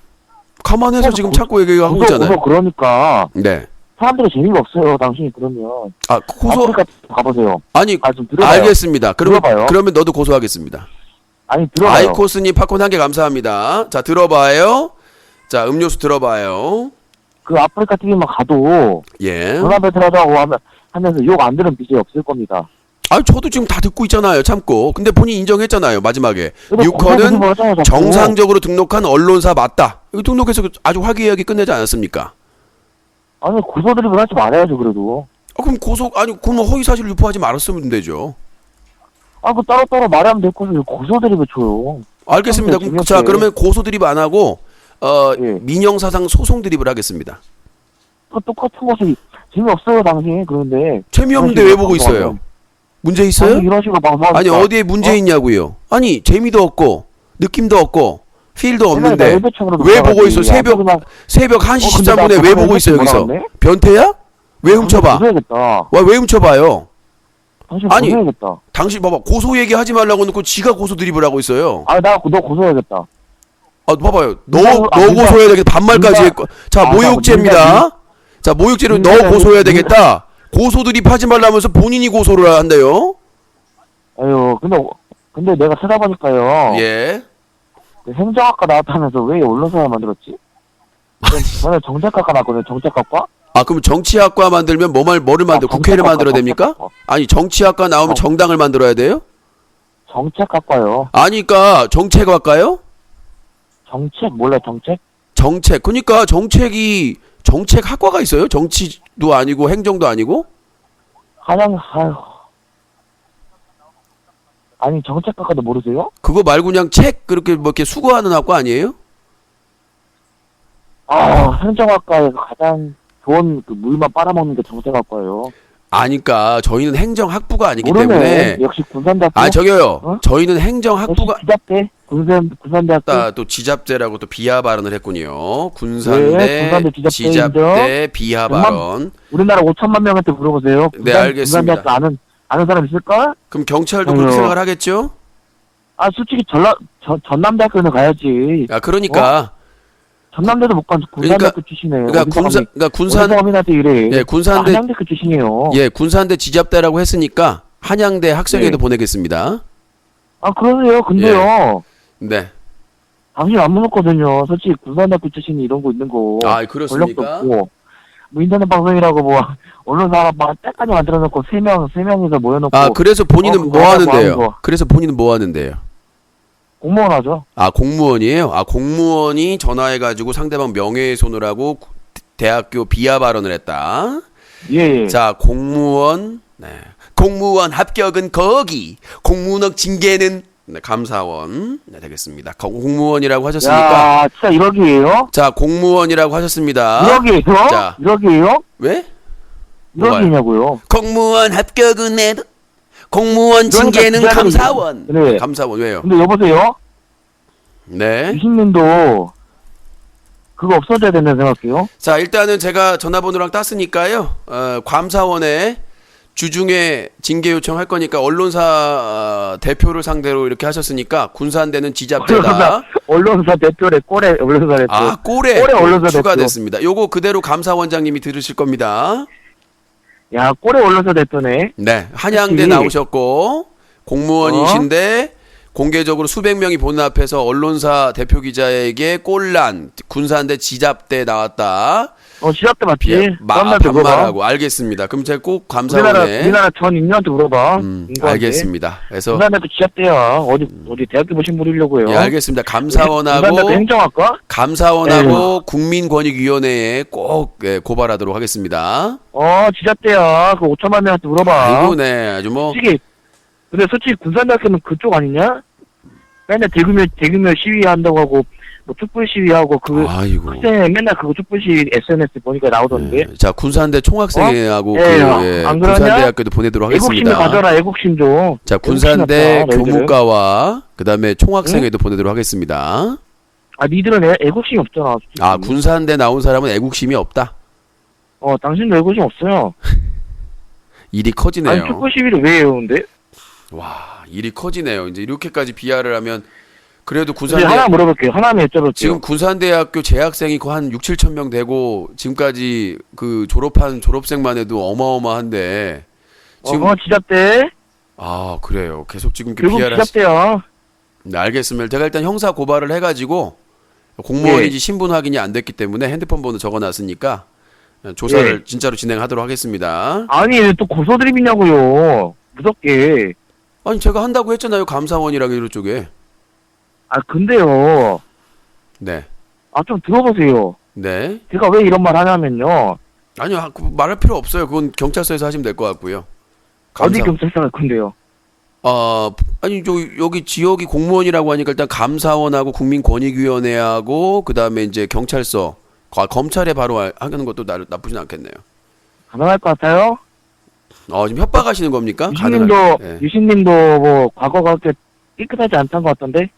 감안해서 지금 자꾸 얘기하고 고소, 있잖아요. 그러니까 네. 사람들이 재미가 없어요, 당신이 그러면. 아 고소 아프리카 가보세요. 아니 좀 들어봐요. 알겠습니다. 들어봐요. 그러면 너도 고소하겠습니다. 아니, 들어봐요. 아이코스님 팝콘 한 개 감사합니다. 자 들어봐요. 자 음료수 들어봐요. 그 아프리카 TV만 가도 예. 전화 배틀 하자고 하면서 욕 안 들은 BJ 없을 겁니다. 아 저도 지금 다 듣고 있잖아요. 참고. 근데 본인 인정했잖아요. 마지막에 그래도 뉴커는 검사 하잖아요, 자꾸. 정상적으로 등록한 언론사 맞다. 이거 등록해서 아주 화기애애하게 끝내지 않았습니까? 아니, 고소드립을 하지 말아야죠, 그래도. 그럼 그럼 허위 사실 유포하지 말았으면 되죠. 그 따로따로 말하면 될 것을 고소드립을 쳐요. 알겠습니다. 재미없게. 그럼 자 그러면 고소 드립 안 하고 예. 민형사상 소송 드립을 하겠습니다. 똑같은 것이 재미없어요, 당신. 그런데. 재미없는데 왜 보고 있어요? 문제 있어요? 이런 식으로 방송하니까. 아니 어디에 문제 있냐고요? 아니 재미도 없고 느낌도 없고 필도 없는데 왜 보고 있어? 새벽 1시 근데 나 13분에 왜 보고 저번에 있어 여기서? 뭐라 변태야? 왜 훔쳐봐? 고소해야겠다. 와 왜 훔쳐봐요? 당신 아니. 고소해야겠다. 당신 봐봐 고소 얘기하지 말라고 놓고 지가 고소 드립을 하고 있어요. 너 고소해야겠다. 봐봐요. 너 민사- 고소해야 되겠다. 반말까지 민사- 했고. 자 아, 모욕죄입니다. 자 모욕죄로 너 민사- 고소해야 민사- 되겠다. 고소 드립하지 말라면서 본인이 고소를 한대요. 아유, 근데 내가 찾아보니까요. 예. 그 행정학과 나왔다면서 왜 언론사를 만들었지? 저는 정책학과 나왔거든요, 정책학과? 그럼 정치학과 만들면 뭐를 만들? 국회를 정책학과, 만들어야 됩니까? 정책학과. 아니 정치학과 나오면 정당을 만들어야 돼요? 정책학과요. 아니까 정책학과요? 정책, 몰라, 정책? 정책. 그러니까 정책학과가 있어요? 정치도 아니고 행정도 아니고? 아니, 정책학과도 모르세요? 그거 말고 그냥 책 그렇게 뭐 이렇게 수거하는 학과 아니에요? 행정학과에서 가장 좋은 그 물만 빨아먹는 게 정책학과예요. 아니까 저희는 행정학부가 아니기 모르네. 때문에. 역시 군산대학교. 저기요. 어? 저희는 역시 행정학부가 기잡대. 군산대학교. 또 지잡대라고 또 비하 발언을 했군요. 네, 군산대 군산대 지잡대 지잡대 비하 발언. 우리나라 5천만 명한테 물어보세요. 네, 알겠습니다. 군산대학교 아는 사람 있을까? 그럼 경찰도 그렇게 아유. 생각을 하겠죠? 솔직히 전남대학교는 가야지. 그러니까 전남대도 못 간 군산대학교 출신이에요. 그러니까 군산 어민한테 이래. 예, 군산대 한양대학교 출신이에요. 예, 군산대 지잡대라고 했으니까 한양대 학생회도 네. 보내겠습니다. 그러세요. 근데요. 네. 당신 안 무섭거든요. 솔직히 군산대학교 출신이 이런 거 있는 거. 권력도 그렇습니까? 없고. 인터넷 방송이라고 얼른사 하나 막 때까지 만들어놓고 세 명이서 모여놓고. 그래서 본인은 그거 뭐 하는 하는데요? 거. 그래서 본인은 뭐 하는데요? 공무원 하죠. 공무원이에요? 공무원이 전화해가지고 상대방 명예훼손을 하고 대학교 비하 발언을 했다. 예. 자, 공무원 합격은 거기, 공무원 징계는 감사원. 네, 되겠습니다. 공무원이라고 하셨으니까. 야, 진짜 1억이에요? 자, 공무원이라고 하셨습니다. 1억이에요? 자. 1억이에요? 왜? 뭐가요? 1억이냐고요? 공무원 합격은 해도 공무원 징계는 그러니까 감사원. 그래. 감사원 왜요? 근데 여보세요? 네. 유신님도 그거 없어져야 된다고 생각해요? 자, 일단은 제가 전화번호랑 땄으니까요. 감사원에 주중에 징계 요청할 거니까 언론사 대표를 상대로 이렇게 하셨으니까 군산대는 지잡대다. 언론사 대표래, 꼴에 언론사 대표. 아, 꼴에 꼴에 언론사 추가됐습니다. 요거 그대로 감사원장님이 들으실 겁니다. 야, 꼴에 언론사 대표네. 네, 한양대 그치. 나오셨고 공무원이신데 공개적으로 수백 명이 보는 앞에서 언론사 대표 기자에게 꼴란 군산대 지잡대 나왔다. 지잡대 맞지? 반말하고 알겠습니다. 그럼 제가 꼭 감사원에 우리나라 전 인류한테 물어봐. 알겠습니다. 그래서 군산대도 지잡대야. 어디 대학교 보신 부리려고요. 예, 알겠습니다. 군산대도 행정학과? 감사원하고 국민권익위원회에 꼭 고발하도록 하겠습니다. 지잡대야. 그 5천만 명한테 물어봐. 아이고, 네, 아주 뭐 근데 솔직히 군산대학교는 그쪽 아니냐? 맨날 대규모 시위한다고 하고 뭐 촛불 시위하고 아이고. 학생 맨날 그거 촛불 시위 SNS 보니까 나오던데. 자, 군산대 총학생회하고 안 그러냐? 군산대학교도 보내도록 애국심도 하겠습니다. 가져라. 애국심 좀. 자, 군산대 애국심 없다, 교무과와 그다음에 총학생회도 보내도록 하겠습니다. 니들은 애국심이 없잖아. 솔직히. 아, 군산대 나온 사람은 애국심이 없다. 당신도 애국심 없어요. 일이 커지네요. 아니 촛불 시위를 왜 해요, 근데? 와, 일이 커지네요. 이제 이렇게까지 비하를 하면 그래도 근데 군산대 하나 물어볼게요. 하나만 여쭤볼게요. 지금 군산대학교 재학생이 거의 한 6, 7천 명 되고 지금까지 그 졸업한 졸업생만 해도 어마어마한데 지금 지잡대. 아, 그래요. 계속 지금 이렇게 결국 비하를 지잡대야. 네, 알겠습니다. 제가 일단 형사 고발을 해가지고 공무원인지 신분 확인이 안 됐기 때문에 핸드폰 번호 적어놨으니까 조사를 진짜로 진행하도록 하겠습니다. 아니 왜 또 고소 드립이냐고요. 무섭게. 아니, 제가 한다고 했잖아요. 감사원이랑 이런 쪽에. 근데요. 네. 좀 들어보세요. 네. 제가 왜 이런 말 하냐면요. 아니요, 말할 필요 없어요. 그건 경찰서에서 하시면 될 것 같고요. 어디 경찰서 갈 건데요? 아니, 여기 지역이 공무원이라고 하니까 일단 감사원하고 국민권익위원회하고 그다음에 이제 경찰서, 검찰에 바로 하는 것도 나쁘진 않겠네요. 가능할 것 같아요? 지금 협박하시는 겁니까? 유신님도 뭐 과거가 그렇게 깨끗하지 않던 것 같던데?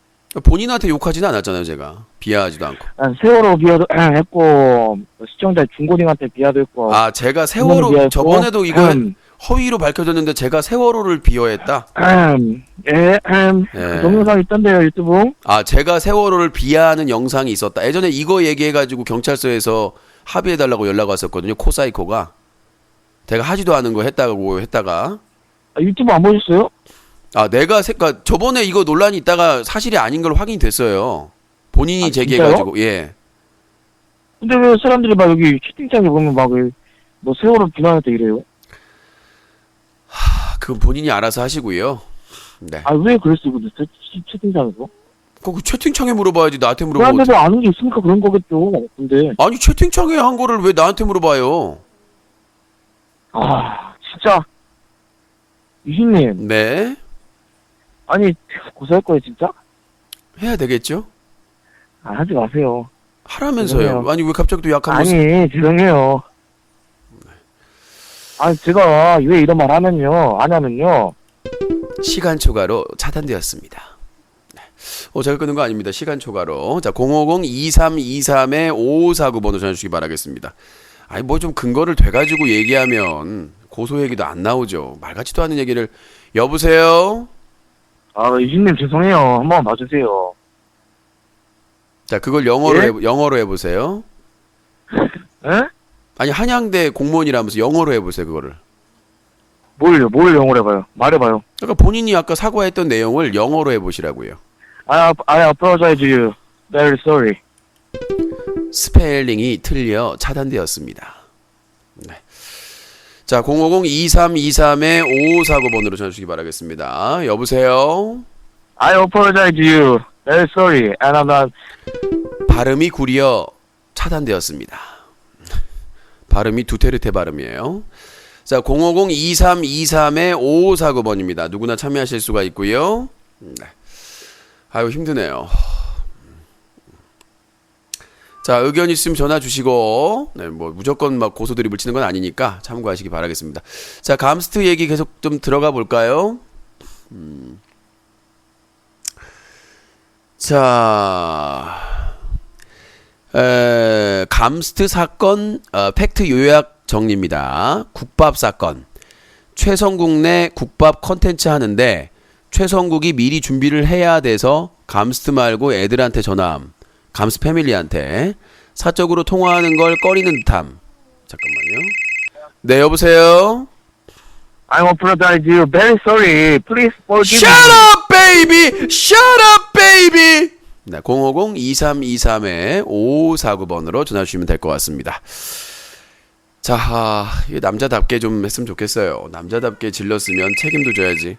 본인한테 욕하지는 않았잖아요, 제가. 비하하지도 않고. 세월호 비하도 했고, 시청자 중고딩한테 비하도 했고. 제가 세월호, 저번에도 이거 허위로 밝혀졌는데 제가 세월호를 비하했다? 그 동영상 있던데요, 유튜브? 제가 세월호를 비하하는 영상이 있었다. 예전에 이거 얘기해가지고 경찰서에서 합의해달라고 연락 왔었거든요, 코사이코가. 제가 하지도 않은 거 했다가. 유튜브 안 보셨어요? 그러니까 저번에 이거 논란이 있다가 사실이 아닌 걸 확인이 됐어요. 본인이 제기해가지고, 진짜요? 예. 근데 왜 사람들이 막 여기 채팅창에 보면 뭐 세월호 비난한테 이래요? 그건 본인이 알아서 하시고요. 네. 왜 그랬어요, 근데 채팅창에서? 그 채팅창에 물어봐야지, 나한테 물어보고. 사람들도 아는 게 있으니까 그런 거겠죠, 근데. 아니, 채팅창에 한 거를 왜 나한테 물어봐요? 진짜. 유신님. 네. 아니, 고소할 거예요, 진짜? 해야 되겠죠? 하지 마세요. 하라면서요. 죄송해요. 아니, 왜 갑자기 또 약한 모습. 죄송해요. 제가 왜 이런 말 하냐면요. 시간 초과로 차단되었습니다. 네. 제가 끄는 거 아닙니다. 시간 초과로. 자, 050-2323-5549번으로 전해주시기 바라겠습니다. 아니, 뭐 좀 근거를 돼가지고 얘기하면 고소 얘기도 안 나오죠. 말 같지도 않은 얘기를. 여보세요? 유진님 죄송해요. 한번 봐주세요. 자, 그걸 영어로 해보세요. 에? 아니, 한양대 공무원이라면서 영어로 해보세요, 그거를. 뭘 영어로 해봐요? 말해봐요. 그러니까 본인이 아까 사과했던 내용을 영어로 해보시라고요. I apologize to you. Very sorry. 스펠링이 틀려 차단되었습니다. 네. 자, 050-2323-5549번으로 전해주시기 바라겠습니다. 여보세요? I apologize to you. Very sorry. And I'm not... 발음이 구려 차단되었습니다. 발음이 두테르테 발음이에요. 자, 050-2323-5549번입니다. 누구나 참여하실 수가 있고요. 네. 아유, 힘드네요. 자, 의견 있으면 전화 주시고, 네, 뭐 무조건 막 고소 드립을 치는 건 아니니까 참고하시기 바라겠습니다. 자, 감스트 얘기 계속 좀 들어가 볼까요? 자, 감스트 사건 팩트 요약 정리입니다. 국밥 사건. 최성국 내 국밥 컨텐츠 하는데 최성국이 미리 준비를 해야 돼서 감스트 말고 애들한테 전화함. 감스 패밀리한테 사적으로 통화하는 걸 꺼리는 듯함. 잠깐만요. 네, 여보세요. I'm apologize you. Very sorry. Please forgive Shut me. up, baby! Shut up, baby! 네, 050-2323-5549번으로 전화 주시면 될 것 같습니다. 자, 이게 남자답게 좀 했으면 좋겠어요. 남자답게 질렀으면 책임도 져야지.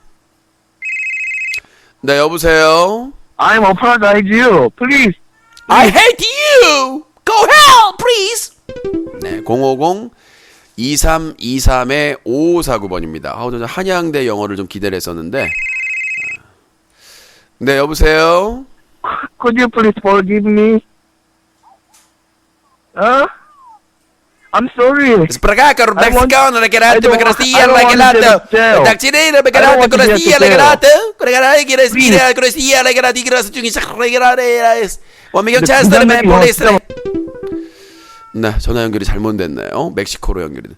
네, 여보세요? I'm apologize you. Please. I hate you! Go hell, please! 네, 050-2323-5549번입니다. 저는 한양대 영어를 좀 기대를 했었는데. 네, 여보세요? Could you please forgive me? I'm sorry. Sprecato, I want- mexicano, regalato, I don't crostilla, want to regalato, go to jail. taccinino, I don't regalato, want to go to crostilla, jail. regalato, regalato, crostilla, crostilla, regalato, crostilla, regalato, 원미경 차스터맨 폴리스. 네, 전화 연결이 잘못됐네요. 멕시코로 연결이.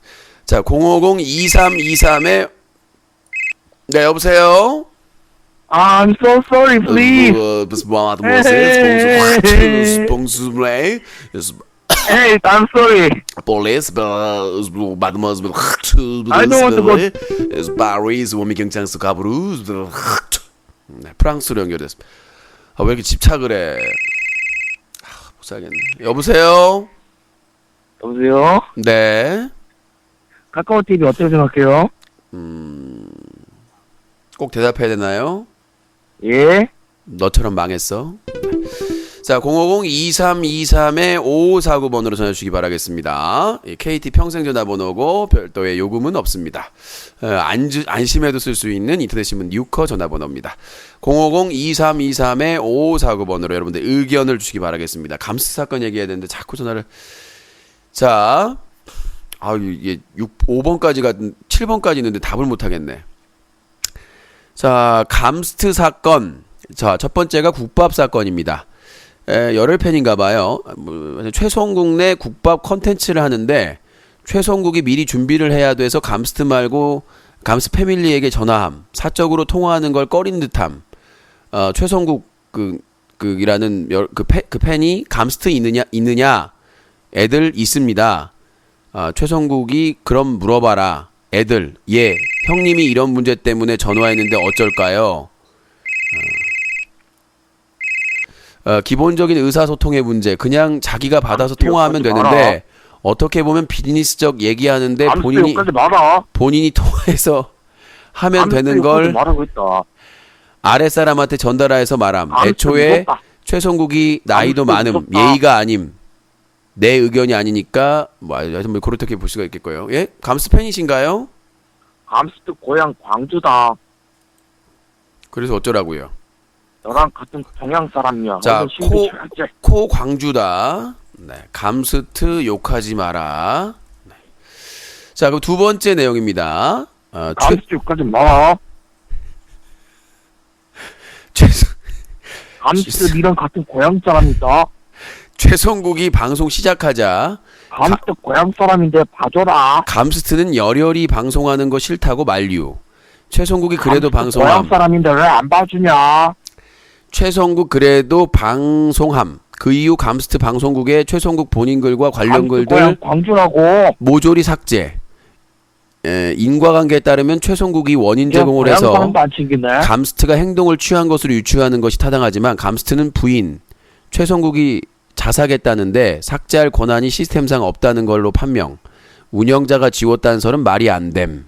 자, 050-2323에 네, 여보세요? I'm so sorry, please. Hey, I'm sorry. Police, mademoiselle, I don't want to go. Paris, 원미경장수 가브루. 네, 프랑스로 연결됐습니다. 왜 이렇게 집착을 해? 못 살겠네. 여보세요? 여보세요? 네. 카카오 TV 어떻게 생각해요? 꼭 대답해야 되나요? 예? 너처럼 망했어. 자, 050-2323-5549번으로 전화 주시기 바라겠습니다. KT 평생전화번호고 별도의 요금은 없습니다. 안심해도 쓸 수 있는 인터넷신문 뉴커 전화번호입니다. 050-2323-5549번으로 여러분들 의견을 주시기 바라겠습니다. 감스 사건 얘기해야 되는데 자꾸 전화를. 자, 이게 5번까지가 7번까지 있는데 답을 못 하겠네. 자, 감스트 사건. 자, 첫 번째가 국밥 사건입니다. 열혈 팬인가 봐요. 최성국 내 국밥 컨텐츠를 하는데 최성국이 미리 준비를 해야 돼서 감스트 말고 감스 패밀리에게 전화함. 사적으로 통화하는 걸 꺼린 듯함. 최성국 이라는 그 팬이 감스트 있느냐? 애들 있습니다. 최성국이 그럼 물어봐라. 애들, 예, 형님이 이런 문제 때문에 전화했는데 어쩔까요? 기본적인 의사소통의 문제, 그냥 자기가 받아서 통화하면 되는데 어떻게 보면 비즈니스적 얘기하는데 본인이 통화해서 하면 되는 걸 말하고 있다. 아랫사람한테 전달해서 말함. 애초에 최성국이 나이도 많음, 예의가 아님, 내 의견이 아니니까 하여튼 그렇게 볼 수가 있겠고요. 예? 감스 팬이신가요? 감스트 고향 광주다. 그래서 어쩌라고요? 너랑 같은 동양 사람이야. 자, 오늘 신비 줘야지. 코 광주다. 네, 감스트 욕하지 마라. 네. 자, 그럼 두 번째 내용입니다. 감스트 욕하지 마. 감스트 니랑 같은 고향 사람이다. 최성국이 방송 시작하자 감스트 고향 사람인데 봐줘라. 감스트는 열혈히 방송하는 거 싫다고 만류. 최성국이 그래도 감스트 방송함. 고향 사람인데 왜 안 봐주냐. 최성국 그래도 방송함. 그 이후 감스트 방송국에 최성국 본인 글과 관련 감스트 글들 고향 광주라고. 모조리 삭제. 인과관계에 따르면 최성국이 원인 제공을 고향 해서 사람도 안 챙기네. 감스트가 행동을 취한 것으로 유추하는 것이 타당하지만 감스트는 부인. 최성국이 자사겠다는데 삭제할 권한이 시스템상 없다는 걸로 판명. 운영자가 지웠다는 설은 말이 안 됨.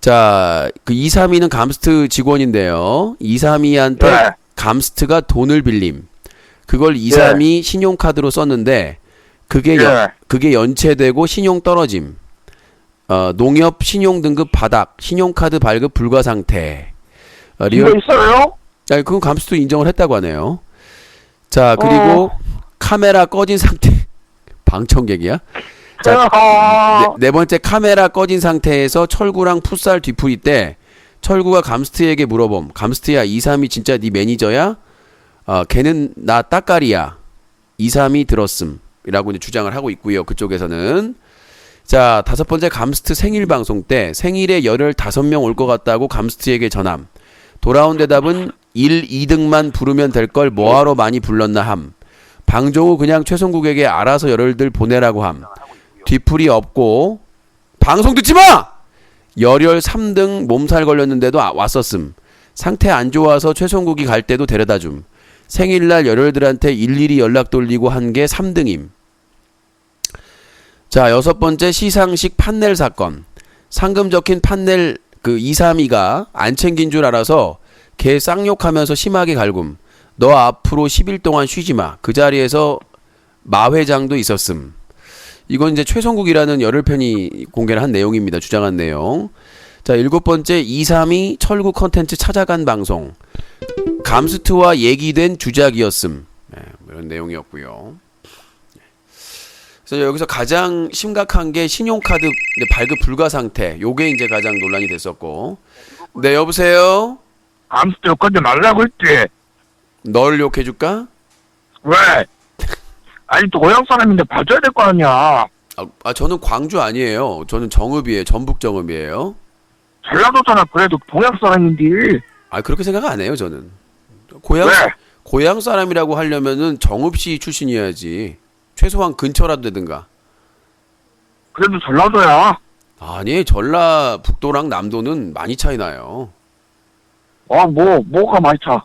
자, 그 232는 감스트 직원인데요. 232한테 네. 감스트가 돈을 빌림. 그걸 232 신용카드로 썼는데 그게 그게 연체되고 신용 떨어짐. 농협 신용 등급 바닥, 신용카드 발급 불가 상태. 이거 있어요? 그건 감스트 인정을 했다고 하네요. 자, 그리고 카메라 꺼진 상태. 방청객이야? 자, 네 번째 카메라 꺼진 상태에서 철구랑 풋살 뒤풀이 때 철구가 감스트에게 물어봄. 감스트야, 232 진짜 네 매니저야? 걔는 나 따까리야. 232 들었음. 이라고 이제 주장을 하고 있고요. 그쪽에서는. 자, 5번째 감스트 생일 방송 때 생일에 15명 올 것 같다고 감스트에게 전함. 돌아온 대답은 1, 2등만 부르면 될 걸 뭐하러 많이 불렀나 함. 방종후 그냥 최성국에게 알아서 열혈들 보내라고 함. 뒤풀이 없고 방송 듣지 마! 열혈 3등 몸살 걸렸는데도 왔었음. 상태 안 좋아서 최성국이 갈 때도 데려다 줌. 생일날 열혈들한테 일일이 연락 돌리고 한 게 3등임. 자, 6번째 시상식 판넬 사건. 상금 적힌 판넬 그 232가 안 챙긴 줄 알아서 걔 쌍욕하면서 심하게 갈굼. 너 앞으로 10일 동안 쉬지 마. 그 자리에서 마 회장도 있었음. 이건 이제 최성국이라는 열혈팬이 공개를 한 내용입니다. 주장한 내용. 자, 7번째 232 철구 컨텐츠 찾아간 방송. 감스트와 얘기된 주작이었음. 네, 이런 내용이었고요. 그래서 여기서 가장 심각한 게 신용카드 발급 불가 상태. 요게 이제 가장 논란이 됐었고. 네, 여보세요? 감스트 욕하지 말라고 했지. 널 욕해줄까? 왜? 아니 또 고향 사람인데 봐줘야 될 거 아니야. 저는 광주 아니에요. 저는 정읍이에요. 전북 정읍이에요. 전라도잖아. 그래도 동양 사람인데. 그렇게 생각 안 해요, 저는. 왜? 고향 사람이라고 하려면은 정읍시 출신이어야지. 최소한 근처라도 되든가. 그래도 전라도야. 아니, 전라북도랑 남도는 많이 차이 나요. 뭐가 많이 차?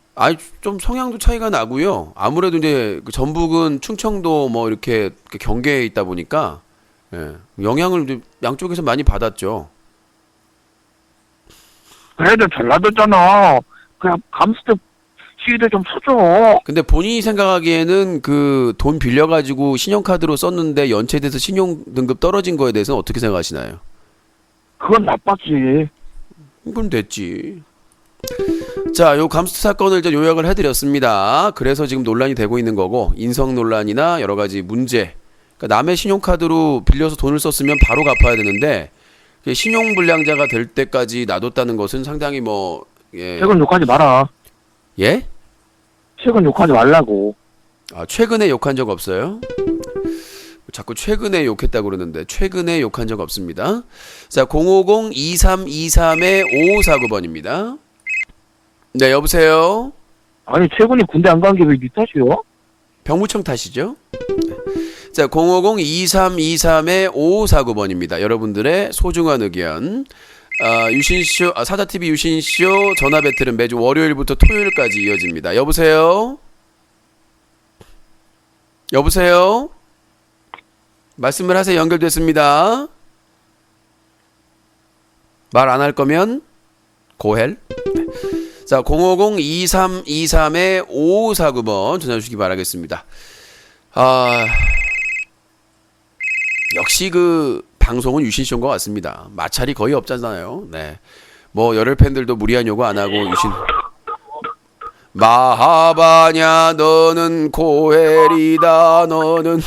좀 성향도 차이가 나고요. 아무래도 이제 그 전북은 충청도 뭐 이렇게 경계에 있다 보니까 영향을 이제 양쪽에서 많이 받았죠. 그래도 전라도잖아. 그냥 감스트 시위대 좀 쳐줘. 근데 본인이 생각하기에는 그 돈 빌려가지고 신용카드로 썼는데 연체돼서 신용 등급 떨어진 거에 대해서는 어떻게 생각하시나요? 그건 나빴지. 그럼 됐지. 자, 요 감스트 사건을 이제 요약을 해드렸습니다. 그래서 지금 논란이 되고 있는 거고, 인성 논란이나 여러 가지 문제. 그러니까 남의 신용카드로 빌려서 돈을 썼으면 바로 갚아야 되는데, 신용불량자가 될 때까지 놔뒀다는 것은 상당히 최근 욕하지 마라. 예? 최근 욕하지 말라고. 최근에 욕한 적 없어요? 자꾸 최근에 욕했다고 그러는데, 최근에 욕한 적 없습니다. 자, 050-2323-5549번입니다. 네, 여보세요? 아니 최근에 군대 안 간 게 왜 네 탓이요? 병무청 탓이죠? 자, 050-2323-5549번입니다. 여러분들의 소중한 의견. 유신쇼, 사자TV 유신쇼 전화 배틀은 매주 월요일부터 토요일까지 이어집니다. 여보세요? 여보세요? 말씀을 하세요. 연결됐습니다. 말 안 할 거면 고헬. 자, 050-2323-5549번 전화 주시기 바라겠습니다. 역시 그 방송은 유신쇼인 것 같습니다. 마찰이 거의 없잖아요. 네. 열혈 팬들도 무리한 요구 안 하고 유신. 마하바냐 너는 고헬이다 너는.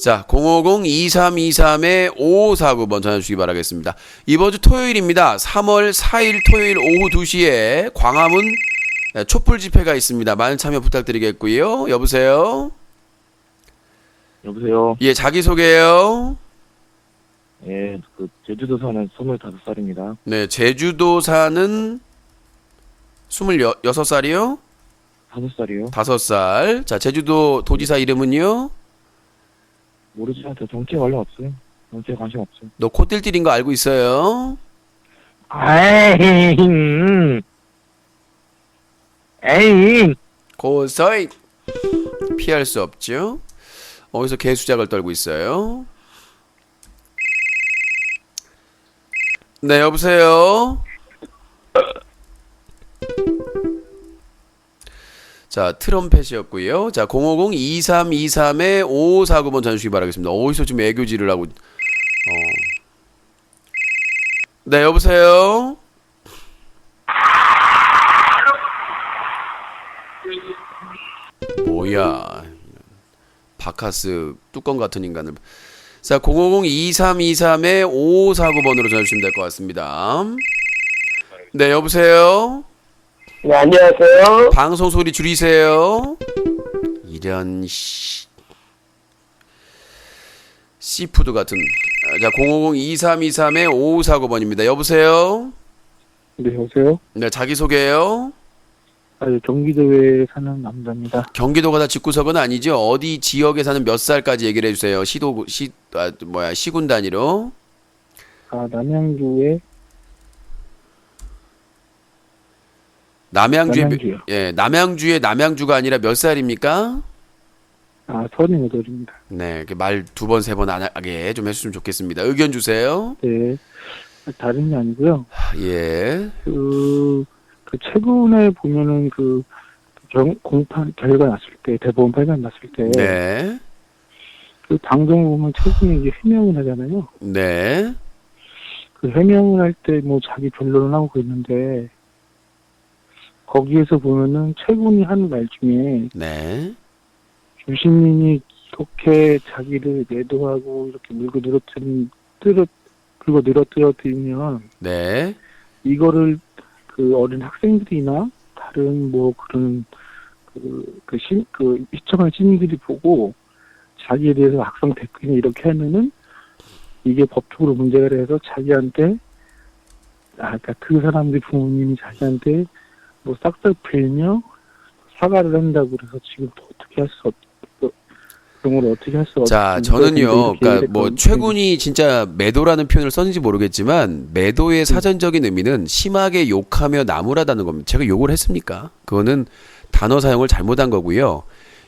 자, 050-2323-5549번 전화 주시기 바라겠습니다. 이번 주 토요일입니다. 3월 4일 토요일 오후 2시에 광화문 촛불 집회가 있습니다. 많은 참여 부탁드리겠고요. 여보세요? 여보세요. 예, 자기소개요. 예, 제주도 사는 25살입니다. 네, 제주도 사는 26살이요? 5살이요. 5살. 자, 제주도 도지사 이름은요? 모르지만 저 정치에 관련 없어요. 정치에 관심 없어요. 너 코 띨띨인 거 알고 있어요? 에이. 고서이 피할 수 없죠. 어디서 개수작을 떨고 있어요? 네, 여보세요? 자, 트럼펫이었고요. 자, 050-2323-5549번 전화 주시기 바라겠습니다. 어디서 지금 애교질을 하고 네, 여보세요? 뭐야, 바카스 뚜껑 같은 인간을. 자, 050-2323-5549번으로 전화주시면 될 것 같습니다. 네, 여보세요? 네, 안녕하세요. 방송 소리 줄이세요. 이런 씨푸드 같은. 자, 050-2323-5549번입니다. 여보세요? 네, 여보세요? 네, 자기소개요. 경기도에 사는 남자입니다. 경기도가 다 집구석은 아니죠? 어디 지역에 사는 몇 살까지 얘기를 해주세요. 시군 단위로. 남양주에 남양주요. 예, 남양주가 아니라 몇 살입니까? 38입니다. 네, 이렇게 말 2번, 3번 안 하게 좀 해주시면 좋겠습니다. 의견 주세요. 네, 다른 게 아니고요. 예. 최근에 보면은 공판 결과 났을 때, 대법원 판결 났을 때, 네. 그 방송을 보면 최근에 이제 해명을 하잖아요. 네. 그 해명을 할 때 뭐 자기 변론을 하고 있는데, 거기에서 보면은 최근이 하는 말 중에, 네. 유시민이 이렇게 자기를 매도하고 이렇게 물고 늘어뜨리면, 네. 이거를 그 어린 학생들이나 다른 뭐 그런 시청한 시민들이 보고 자기에 대해서 악성 댓글이나 이렇게 하면은 이게 법적으로 문제가 돼서 자기한테 그러니까 그 사람들 부모님이 자기한테 뭐 싹싹 빌며 사과를 한다고 그래서 지금 또 어떻게 할 수 그런 걸 어떻게 할 수 없. 자, 저는요, 그러니까 뭐 최군이 진짜 매도라는 표현을 썼는지 모르겠지만 매도의 사전적인 의미는 심하게 욕하며 나무라다는 겁니다. 제가 욕을 했습니까? 그거는 단어 사용을 잘못한 거고요.